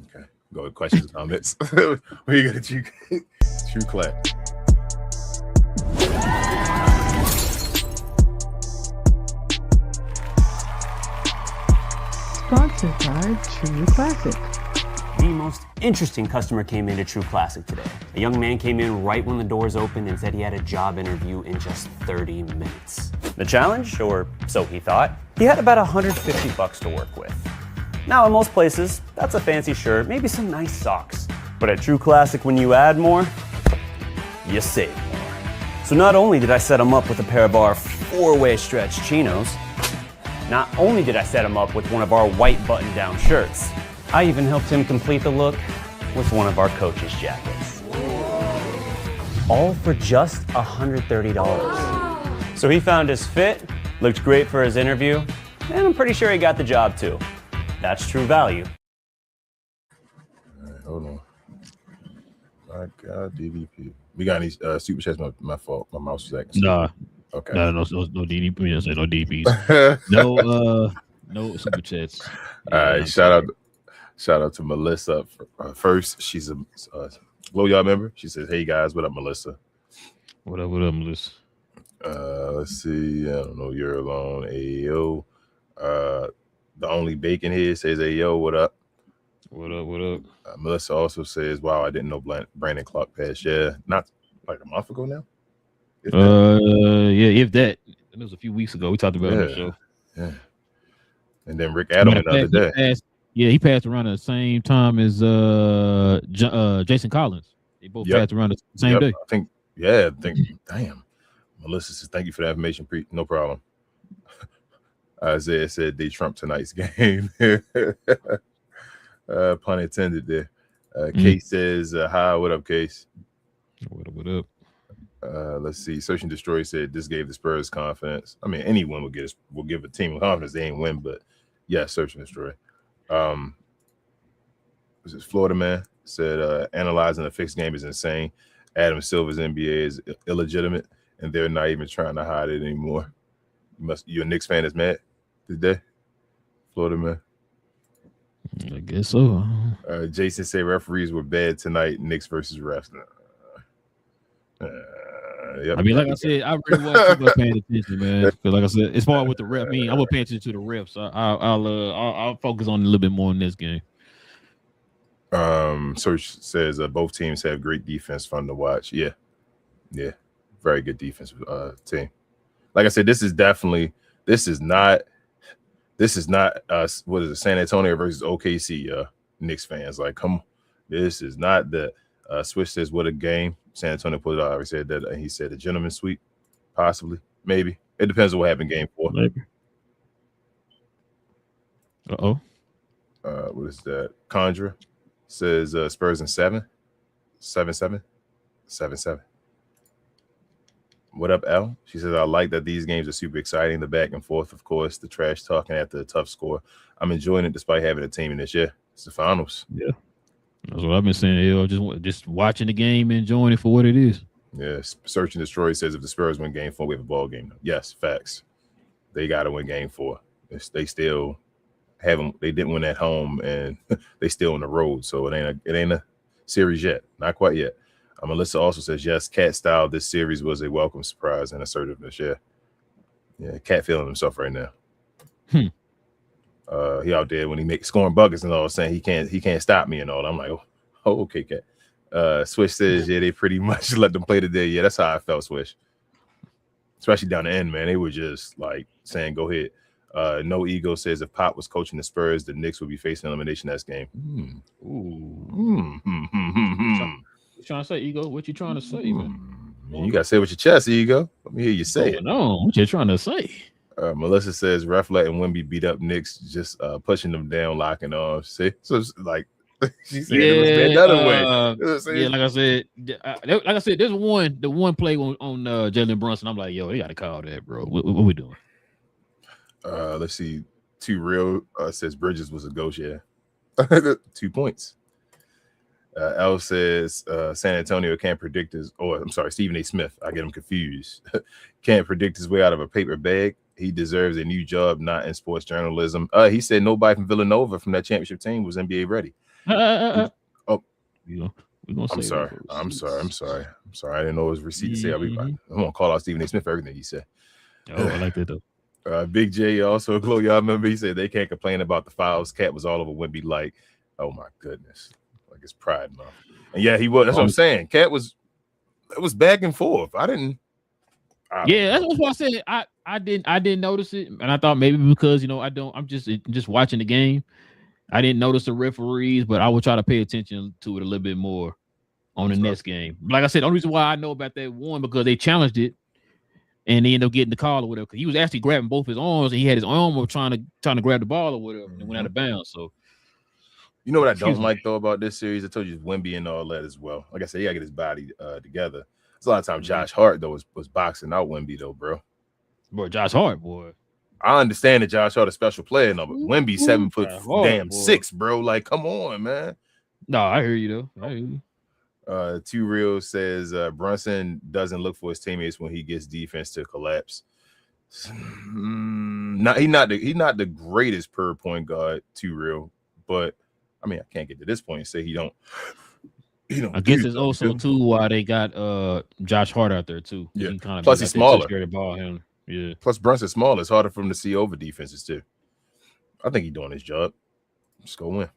Okay, go with questions, comments. We got True Clack. Sponsored by True Classic. The most interesting customer came into True Classic today. A young man came in right when the doors opened and said he had a job interview in just 30 minutes. The challenge, or so he thought, he had about $150 to work with. Now, in most places, that's a fancy shirt, maybe some nice socks. But at True Classic, when you add more, you save more. So not only did I set him up with a pair of our 4-way stretch chinos, not only did I set him up with one of our white button-down shirts, I even helped him complete the look with one of our coach's jackets. All for just $130. So he found his fit, looked great for his interview, and I'm pretty sure he got the job too. That's true value. All right, hold on. My God, DDP. We got any super chats? My fault. My mouse was acting. Nah. Okay. No DDP. No DPs. No super chats. All right. Shout out to Melissa. First, she's a Glow Y'all member. She says, "Hey guys, what up, Melissa?" What up, Melissa? Let's see. I don't know. You're alone. Ayo. The only bacon here says, "Ayo, what up?" What up? Melissa also says, "Wow, I didn't know Brandon Clark passed. Yeah, not like a month ago now." If that. It was a few weeks ago. We talked about it on the show. Yeah. And then Rick Adam another day. He passed around at the same time as Jason Collins. They both passed around the same day. I think. Damn. Melissa says, "Thank you for the information. No problem." Isaiah said they trumped tonight's game. Pun intended there. Case says, "Hi, what up, Case?" What up? Let's see. Search and Destroy said this gave the Spurs confidence. I mean, anyone will give a team confidence they ain't win, but yeah, Search and Destroy. Was this Florida man said analyzing a fixed game is insane. Adam Silver's NBA is illegitimate, and they're not even trying to hide it anymore. You a Knicks fan is mad today, Florida man. I guess so. Jason said referees were bad tonight. Knicks versus refs. Yep. I mean, like I said, I really wasn't too much paying attention, man. Because, like I said, as far as with the ref, I mean, I was paying attention to the refs. So I'll focus on a little bit more in this game. Search says both teams have great defense, fun to watch. Yeah, very good defensive team. Like I said, this is not what is it, San Antonio versus OKC Knicks fans. Like, come on, this is not the Swish says what a game. San Antonio put it out. He said that he said a gentleman's sweep, possibly, maybe. It depends on what happened in game 4. Maybe. What is that? Condra says Spurs in 7. What up, L? She says, I like that these games are super exciting. The back and forth, of course, the trash talking after a tough score. I'm enjoying it despite having a team in this year. It's the finals. Yeah. That's what I've been saying. Just watching the game and enjoying it for what it is. Yeah. Search and Destroy says if the Spurs win game 4, we have a ball game. Yes, facts. They got to win game 4. They still haven't. They didn't win at home, and they still on the road. So it ain't a series yet. Not quite yet. Melissa also says yes. Cat style. This series was a welcome surprise and assertiveness. Yeah. Cat feeling himself right now. He out there when he makes scoring buckets and all, saying he can't stop me and all. I'm like, oh okay, Cat. Swish says yeah, they pretty much let them play today. Yeah, that's how I felt, Swish. Especially down the end, man. They were just like saying, go ahead. No Ego says if Pop was coaching the Spurs, the Knicks would be facing elimination next game. You trying to say, Ego? What you trying to say, man? You gotta say it with your chest, Ego. Let me hear you say it. No, what you trying to say? Melissa says ref letting Wemby beat up Knicks, just pushing them down, locking off. See, so it's like she said it was another way. Yeah, like I said, there's the one play on Jalen Brunson. I'm like, yo, they gotta call that, bro. What we doing? Let's see. Too Real says Bridges was a ghost. Yeah, 2 points. L says San Antonio can't predict Stephen A. Smith. I get him confused. Can't predict his way out of a paper bag. He deserves a new job, not in sports journalism. He said nobody from Villanova from that championship team was NBA ready. I'm sorry. I didn't know it was receipt to say. I'm gonna call out Stephen A. Smith for everything he said. Oh, I like that though. Big J also, Chloe, y'all remember he said they can't complain about the fouls. Cat was all over Wemby like, oh my goodness. Like his pride month. And yeah, he was. That's what I'm saying. Cat was back and forth. That's what I said. I didn't notice it, and I thought maybe because I'm just watching the game. I didn't notice the referees, but I will try to pay attention to it a little bit more on the next game. Like I said, the only reason why I know about that one because they challenged it, and they ended up getting the call or whatever. Because he was actually grabbing both his arms, and he had his arm trying to grab the ball or whatever, and went out of bounds. So. You know what I don't like though about this series? I told you Wemby and all that as well. Like I said, he gotta get his body together. It's a lot of times Josh Hart though was boxing out Wemby though, bro. Boy, Josh Hart, boy. I understand that Josh Hart a special player, no, but Wemby 7'6", bro. Like, come on, man. No, I hear you though. I hear you. Too Real says Brunson doesn't look for his teammates when he gets defense to collapse. He's not the greatest per point guard, Too Real, but. I mean, I can't get to this point and say he don't. I guess it's also too why they got Josh Hart out there too. Yeah. Plus he's smaller. Yeah. Plus Brunson's smaller. It's harder for him to see over defenses too. I think he's doing his job. Just go win.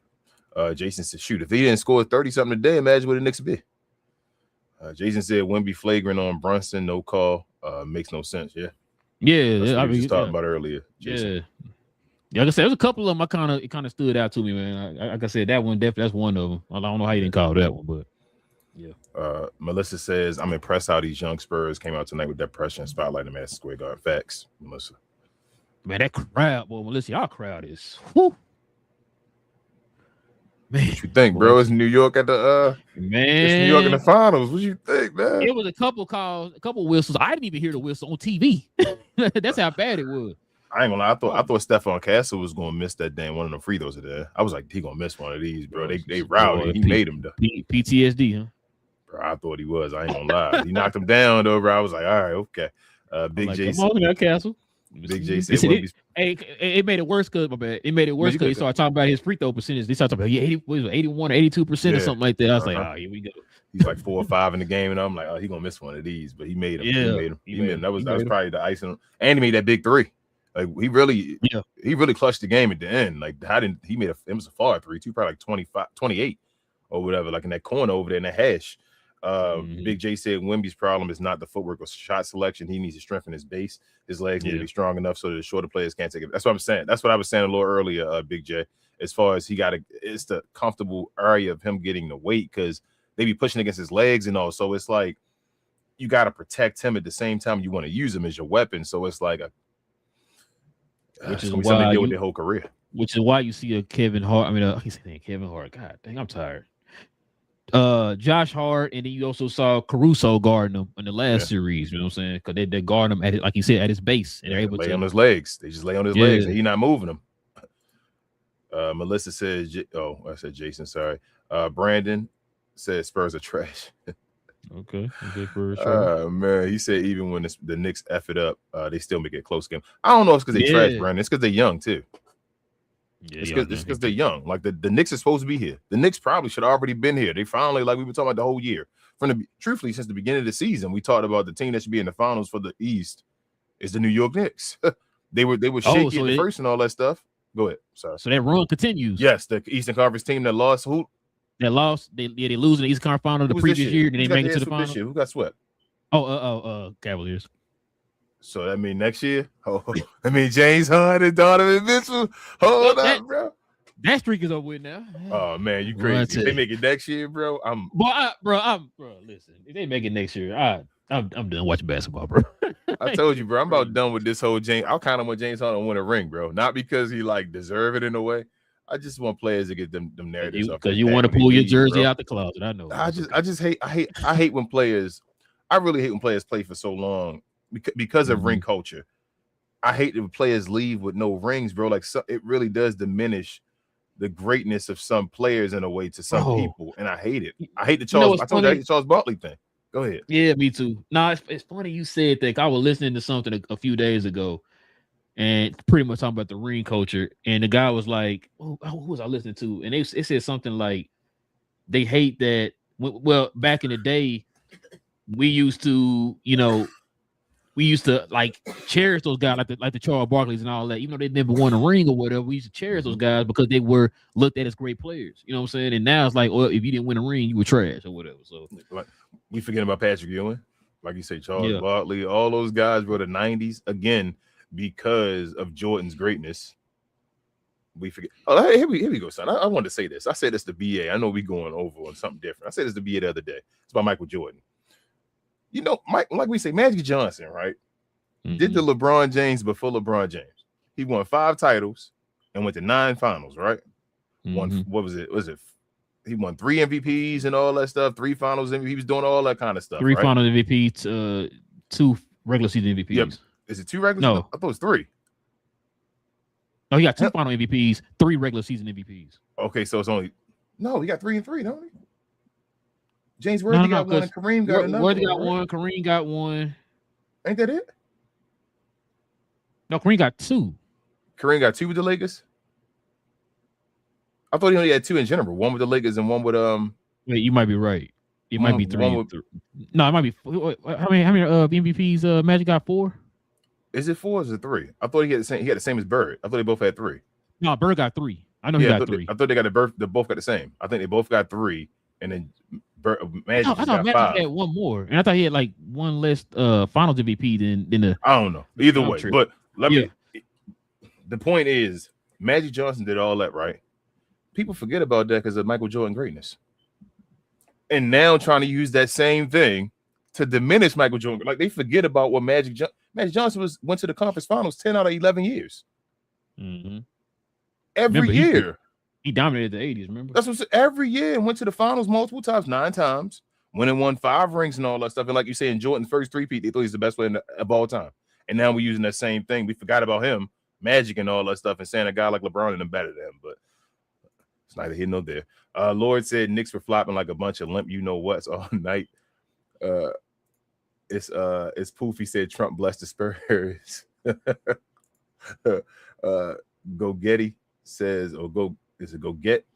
Jason said, "Shoot, if he didn't score 30-something today, imagine what the Knicks would be." Jason said, "Wemby flagrant on Brunson, no call. Makes no sense." Yeah. Yeah. That's what we were just talking about earlier. Jason. Yeah. Yeah, like I said, there's a couple of them. It kind of stood out to me, man. Like I said, that one definitely that's one of them. I don't know how you didn't call that one, but yeah. Melissa says, "I'm impressed how these young Spurs came out tonight with that pressure and spotlight them at Square Garden." Facts, Melissa. Man, that crowd, boy, Melissa, our crowd is. Whoo. Man, What you think, bro? It's New York at the man. It's New York in the finals. What you think, man? It was a couple calls, a couple whistles. I didn't even hear the whistle on TV. That's how bad it was. I ain't gonna lie. I thought Stephon Castle was gonna miss that damn one of them free throws there. I was like, he gonna miss one of these, bro. They rowdy. He made him though. PTSD, huh? Bro, I thought he was. I ain't gonna lie. He knocked him down though, bro. I was like, all right, okay. Big J. Come on, that Castle. Big J said, it made it worse because my bad. It made it worse because he started talking about his free throw percentage. They started talking about 81 or 82% or something like that. I was like, oh, here we go. He's like 4 or 5 in the game, and I'm like, oh, he gonna miss one of these, but he made him. He made him. That was probably the icing. And he made that big three. Like he really clutched the game at the end. Like it was a far 3-2, probably like 25, 28 or whatever, like in that corner over there in the hash. Big J said Wemby's problem is not the footwork or shot selection. He needs to strengthen his base. His legs need to be strong enough so that the shorter players can't take it. That's what I'm saying. That's what I was saying a little earlier, Big J. As far as it's the comfortable area of him getting the weight because they be pushing against his legs and all. So it's like you got to protect him at the same time you want to use him as your weapon. So it's like which is something why to deal with their whole career. Which is why you see a Kevin Hart. I mean, he's saying Kevin Hart. God dang, I'm tired. Josh Hart, and then you also saw Caruso guarding him in the last series. You know what I'm saying? Because they guard him at it, like you said, at his base, and they're able lay to on his legs. They just lay on his legs, and he's not moving them. Melissa says, I said Jason. Sorry. Brandon said Spurs are trash. Okay. Man, he said even when the Knicks F it up, they still make it a close game. I don't know if it's because they trash, Brandon. It's because they're young too. It's because they're young. Like the Knicks are supposed to be here. The Knicks probably should have already been here. They finally, like we've been talking about the whole year. Truthfully, since the beginning of the season, we talked about the team that should be in the finals for the East is the New York Knicks. they were shaky at the first and all that stuff. Go ahead. Sorry. So that run continues. Yes, the Eastern Conference team that lost. Who? That lost. They lose in the Eastern Conference final the previous year, and they make it to the final. Who got swept? Cavaliers. So that mean next year? I mean James Harden, Donovan Mitchell. Hold up, bro. That streak is over with now. Oh man, you crazy? If they make it next year, bro, listen. If they make it next year, I'm done watching basketball, bro. I told you, bro. I'm about done with this whole James. I kind of want James Harden to win a ring, bro. Not because he like deserve it in a way. I just want players to get them narratives because you want to pull your jersey out the closet. I know. I hate when players. I really hate when players play for so long because of ring culture. I hate when players leave with no rings, bro. Like it really does diminish the greatness of some players in a way to some people, and I hate it. I hate the Charles. I told you I hate the Charles Barkley thing. Go ahead. Yeah, me too. No, it's funny you said that. I was listening to something a few days ago, and pretty much talking about the ring culture. And the guy was like, who was I listening to? And it said something like, they hate that. Well, back in the day, we used to like cherish those guys like the Charles Barkleys and all that. Even though they never won a ring or whatever, we used to cherish those guys because they were looked at as great players. You know what I'm saying? And now it's like, well, if you didn't win a ring, you were trash or whatever. So we forget about Patrick Ewing, like you say, Charles Barkley, all those guys were the 90s again because of Jordan's greatness. We forget. Oh, hey, here we go, son. I wanted to say this. I said this to BA. I know we going over on something different. I said this to BA the other day. It's about Michael Jordan. You know, Mike, like we say, Magic Johnson, right? Did the LeBron James before LeBron James. He won 5 titles and went to 9 finals, right? Won, what was it? He won 3 MVPs and all that stuff, 3 finals MVP. He was doing all that kind of stuff. 3 final MVPs, 2 regular season MVPs. Yep. Is it 2 regular? No, I thought it was 3. No, he got 2 final MVPs, 3 regular season MVPs. Okay, so it's only he got 3 and 3, don't he? James Worthy got 1, and Kareem got another. Worthy got 1, Kareem got 1. Ain't that it? No, Kareem got 2. Kareem got 2 with the Lakers. I thought he only had 2 in general. 1 with the Lakers and 1 with Wait, you might be right. It might be 3. No, it might be. How many MVPs? Magic got 4. Is it 4 or is it 3? I thought he had the same. He had the same as Bird. I thought they both had 3. No, Bird got 3. I know he got 3. I thought they both got the same. I think they both got 3, and then Magic I thought Magic 5. had 1 more, and I thought he had like 1 less Finals MVP than the. I don't know. Either way, but let me. The point is, Magic Johnson did all that, right? People forget about that because of Michael Jordan greatness, and now trying to use that same thing to diminish Michael Jordan. Like they forget about what Magic Johnson went to the conference finals 10 out of 11 years. Every year. He dominated the 80s, remember? That's what every year and went to the finals multiple times, 9 times, winning 5 rings and all that stuff. And like you say, in Jordan's first three-peat, they thought he's the best player of all time. And now we're using that same thing. We forgot about him, Magic and all that stuff, and saying a guy like LeBron and them better than him. But it's neither here nor there. Lord said Knicks were flopping like a bunch of limp you-know-whats all night. It's Poofy said Trump blessed the Spurs. Go Getty says, or go, is it go get?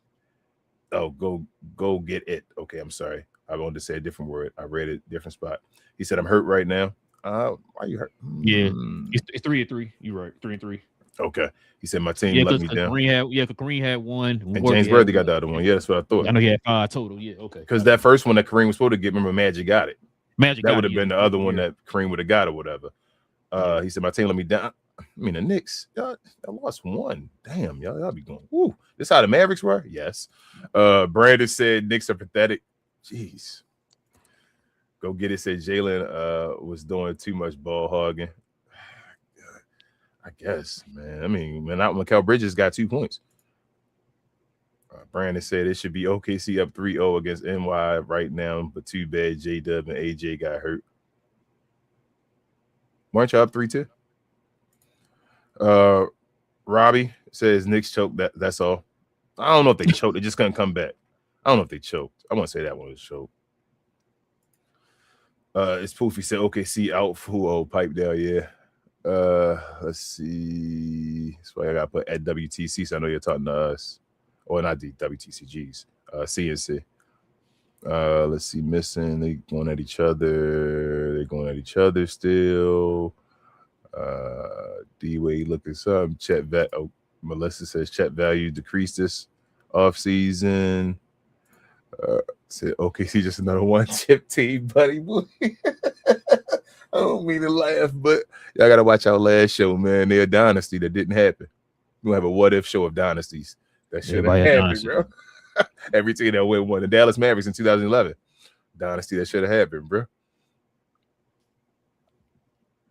Oh, go get it. Okay, I'm sorry. I wanted to say a different word. I read it different spot. He said, I'm hurt right now. Why are you hurt? Yeah, it's 3-3. You're right, 3-3. Okay. He said my team let me down. Kareem had one. And James Worthy got the other one. Yeah, that's what I thought. I know he had 5 total. Yeah, okay. Because that first one that Kareem was supposed to get, remember Magic got it. Magic that would have been the other one that Kareem would have got or whatever. He said my team let me down. I mean, the Knicks, y'all lost 1. Damn, y'all be going, woo. This how the Mavericks were? Yes. Brandon said Knicks are pathetic. Jeez. Go get it. Said Jalen was doing too much ball hogging. I guess, man. I mean, Mikal Bridges got 2 points. Brandon said it should be OKC up 3-0 against NY right now, but too bad J-Dub and AJ got hurt. Weren't you up 3-2? Robbie says Knicks choked. That's all. I don't know if they choked. They just couldn't come back. I don't know if they choked. I want to say that one was choked. It's Poofy said OKC out for pipe down. Yeah. Let's see. That's why I got to put at WTC. So I know you're talking to us, or not the WTCGs. CNC. Let's see. Missing. They going at each other. They're going at each other still. D-Wade looking some. Melissa says Chet value decreased this offseason. Said OKC just another 1-chip team, buddy. I don't mean to laugh, but y'all gotta watch our last show, man. They're a dynasty that didn't happen. We'll have a what-if show of dynasties that should have happened, bro. Every team that won the Dallas Mavericks in 2011. Dynasty that should have happened, bro.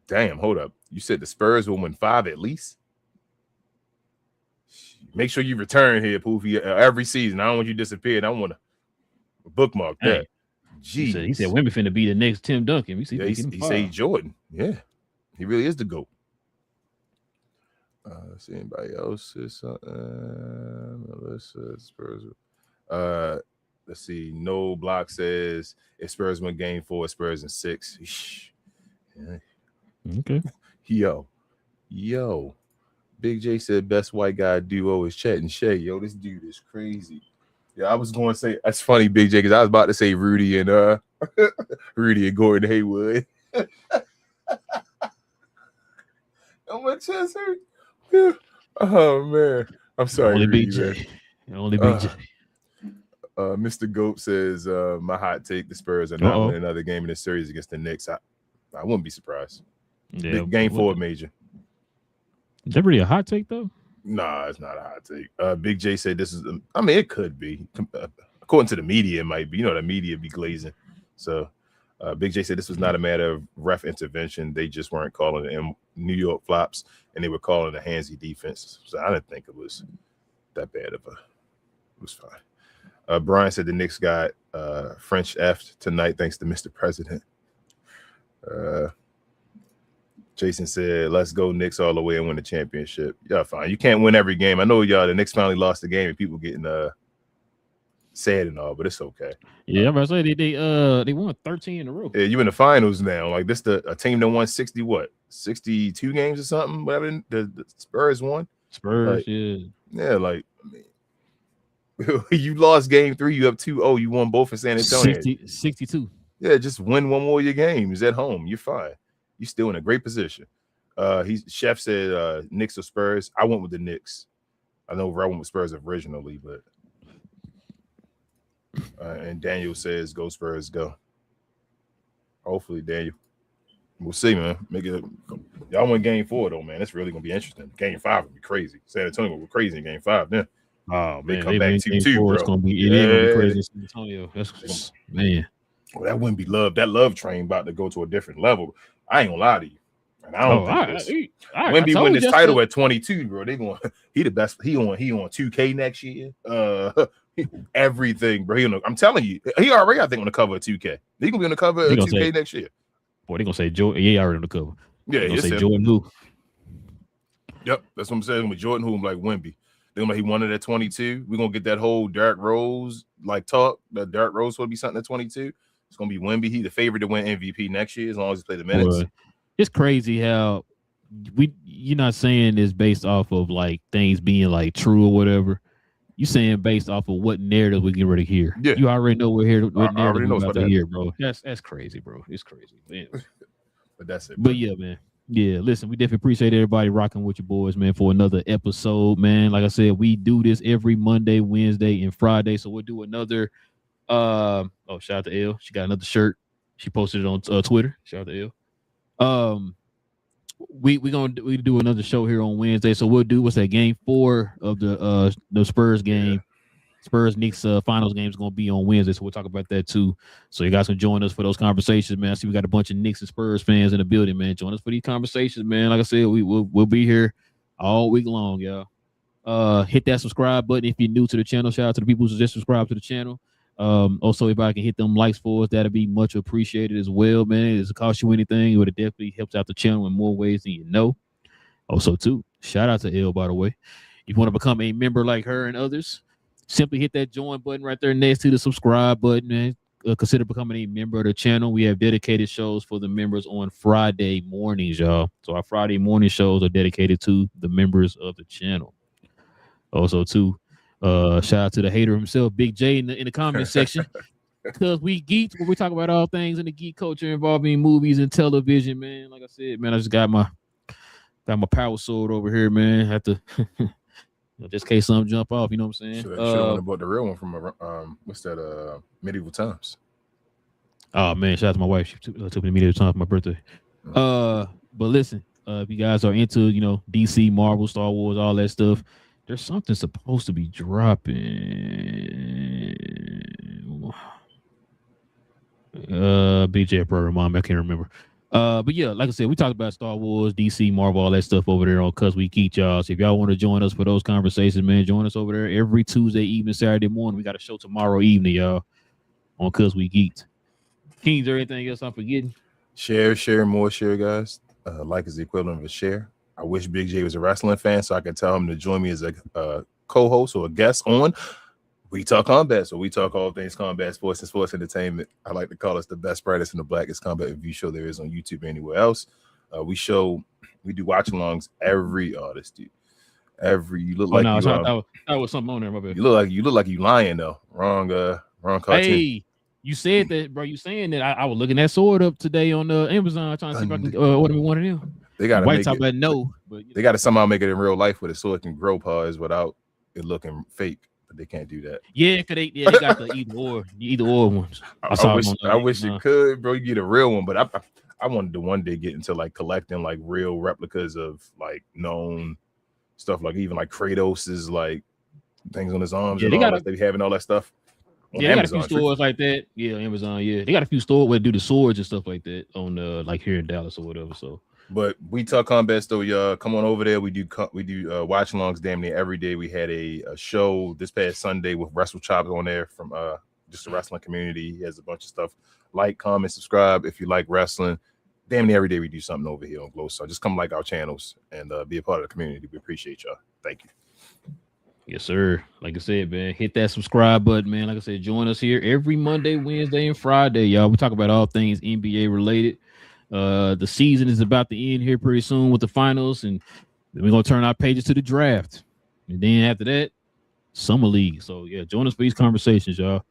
Damn, hold up. You said the Spurs will win 5 at least? Make sure you return here, Poofy, every season. I don't want you disappeared. I want to bookmark that. Jeez. He said Wemby finna be the next Tim Duncan. He said Jordan. Yeah. He really is the GOAT. Let's see anybody else is Melissa Spurs. Let's see. No Block says if Spurs win game 4, Spurs in 6. Yeah. Okay. Yo. Big J said best white guy duo is Chet and Shea. Yo, this dude is crazy. Yeah, I was going to say that's funny, Big J, because I was about to say Rudy and Gordon Hayward. Oh, my chest hurt. Yeah. Oh man, I'm sorry. Only Big J. Only Big J. Mr. Goat says my hot take: the Spurs are not winning another game in this series against the Knicks. I wouldn't be surprised. Yeah, game 4 major. Is that really a hot take though? Nah, it's not a hot take. Big J said this is. I mean, it could be. According to the media, it might be. You know, the media be glazing. So, Big J said this was not a matter of ref intervention. They just weren't calling the New York flops, and they were calling the handsy defense. So I didn't think it was that bad of a. It was fine. Brian said the Knicks got French F tonight thanks to Mr. President. Jason said, let's go Knicks all the way and win the championship. Yeah, fine. You can't win every game. I know the Knicks finally lost the game and people getting sad and all, but it's okay. Yeah, I'm about to say they won 13 in a row. Yeah, you in the finals now. Like this a team that won 62 games or something, whatever the Spurs won. Spurs, like, yeah, like I mean, you lost game 3, you up 2-0, you won both in San Antonio. 62. Yeah, just win one more of your games at home. You're fine. You're still in a great position. Chef said Knicks or Spurs. I went with the Knicks. I know I went with Spurs originally, but and Daniel says go Spurs, go. Hopefully, Daniel. We'll see, man. Make it. Y'all win game 4 though, man. It's really gonna be interesting. Game 5 will be crazy. San Antonio will be crazy in game 5. Then oh they man, come back 2-2, bro. It's gonna be gonna be crazy in San Antonio. That's man. Well, that wouldn't be love. That love train about to go to a different level. I ain't gonna lie to you. And I don't think this. Wemby win this title at 22, bro. They going he the best. He on 2K next year. Everything, bro. I'm telling you, he already I think on the cover of 2K. He gonna be on the cover of 2K next year. Boy, they gonna say Jordan. Yeah, already on the cover. Yeah, they gonna say Jordan who. Yep, that's what I'm saying. With Jordan who, I'm like Wemby. They're gonna he won it at 22. We're gonna get that whole Derrick Rose like talk. That Derrick Rose will be something at 22. It's gonna be Wemby. He the favorite to win MVP next year as long as he play the minutes. Boy, it's crazy how you're not saying this based off of like things being like true or whatever. You saying based off of what narrative we get ready to hear. Yeah. You already know we're here. What I already know about to hear, bro. That's crazy, bro. It's crazy, man. But that's it. Bro. But yeah, man. Yeah, listen, we definitely appreciate everybody rocking with your boys, man, for another episode, man. Like I said, we do this every Monday, Wednesday, and Friday. So we'll do another. Shout out to Elle. She got another shirt. She posted it on Twitter. Shout out to Elle. We do another show here on Wednesday. So we'll do game 4 of the Spurs game. Yeah. Spurs Knicks finals game is going to be on Wednesday, so we'll talk about that too. So you guys can join us for those conversations, man. I see we got a bunch of Knicks and Spurs fans in the building, man. Join us for these conversations, man. Like I said, we'll be here all week long, y'all. Hit that subscribe button if you're new to the channel. Shout out to the people who just subscribed to the channel. Also, if I can hit them likes for us, that'd be much appreciated as well, man. It doesn't cost you anything, but it definitely helps out the channel in more ways than you know. Also, too, shout out to Elle, by the way. If you want to become a member like her and others, simply hit that join button right there next to the subscribe button, man. Consider becoming a member of the channel. We have dedicated shows for the members on Friday mornings, y'all. So our Friday morning shows are dedicated to the members of the channel. Also, too, shout out to the hater himself, Big J, in the comment section. Because we geeks, when we talk about all things in the geek culture involving movies and television, man. Like I said, man, I just got my power sword over here, man. Have to just in case something jump off, you know what I'm saying? Should have bought the real one from what's that? Medieval Times. Oh man, shout out to my wife. She took me to Medieval Times for my birthday. But listen, if you guys are into DC, Marvel, Star Wars, all that stuff, there's something supposed to be dropping. BJ Pro remind me, I can't remember. But yeah, like I said, we talked about Star Wars, DC, Marvel, all that stuff over there on Cuz We Geek, y'all. So if y'all want to join us for those conversations, man, join us over there every Tuesday evening, Saturday morning. We got a show tomorrow evening, y'all, on Cuz We Geeked. King, is there anything else I'm forgetting? Share, more share, guys. Like is the equivalent of a share. I wish Big J was a wrestling fan so I could tell him to join me as a co-host or a guest on We Talk Combat. So we talk all things combat, sports, and sports entertainment. I like to call us the best, brightest, and the blackest combat review show there is on YouTube or anywhere else. We do watch-alongs every artist, dude. You look like that was something on there, my bad. You look like you lying though. Wrong cartoon. Hey, you said that, bro. You saying that I was looking that sword up today on Amazon trying to see if I can order me one of them. They got white top, but no. But they got to somehow make it in real life where the sword can grow paws without it looking fake. But they can't do that. Yeah, cause they got the either or ones. I wish it could, bro. You get a real one, but I wanted to one day get into like collecting like real replicas of like known stuff, like even like Kratos's like things on his arms. Yeah, they be having all that stuff. Yeah, they got a few stores like that. Yeah, Amazon. Yeah, they got a few stores where they do the swords and stuff like that on like here in Dallas or whatever. So, but We Talk Combat though, y'all come on over there. We do watch alongs damn near every day. We had a show this past Sunday with Wrestle Chops on there from just the wrestling community. He has a bunch of stuff. Like, comment, subscribe if you like wrestling. Damn near every day we do something over here on Glow. So just come like our channels and be a part of the community. We appreciate y'all. Thank you. Yes, sir. Like I said, man, hit that subscribe button, man. Like I said, join us here every Monday, Wednesday, and Friday, y'all. We talk about all things NBA related. The season is about to end here pretty soon with the finals, and then we're gonna turn our pages to the draft. And then after that, summer league. So yeah, join us for these conversations, y'all.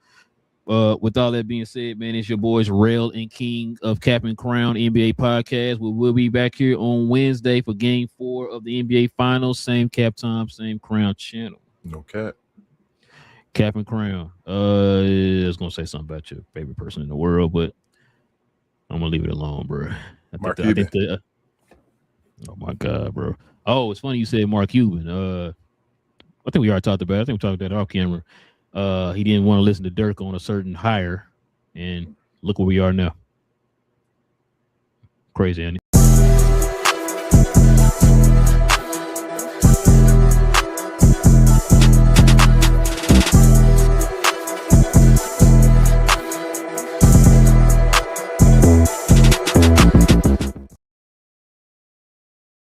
With all that being said, man, it's your boys Relle and King of Cap and Crown NBA podcast. We'll be back here on Wednesday for Game 4 of the NBA Finals. Same cap time, same crown channel. No cap. Cap and Crown. I was gonna say something about your favorite person in the world, but I'm gonna leave it alone, bro. Mark Cuban. Oh my God, bro. Oh, it's funny you said Mark Cuban. I think we already talked about it. I think we talked about it off camera. He didn't want to listen to Dirk on a certain hire, and look where we are now. Crazy, Andy.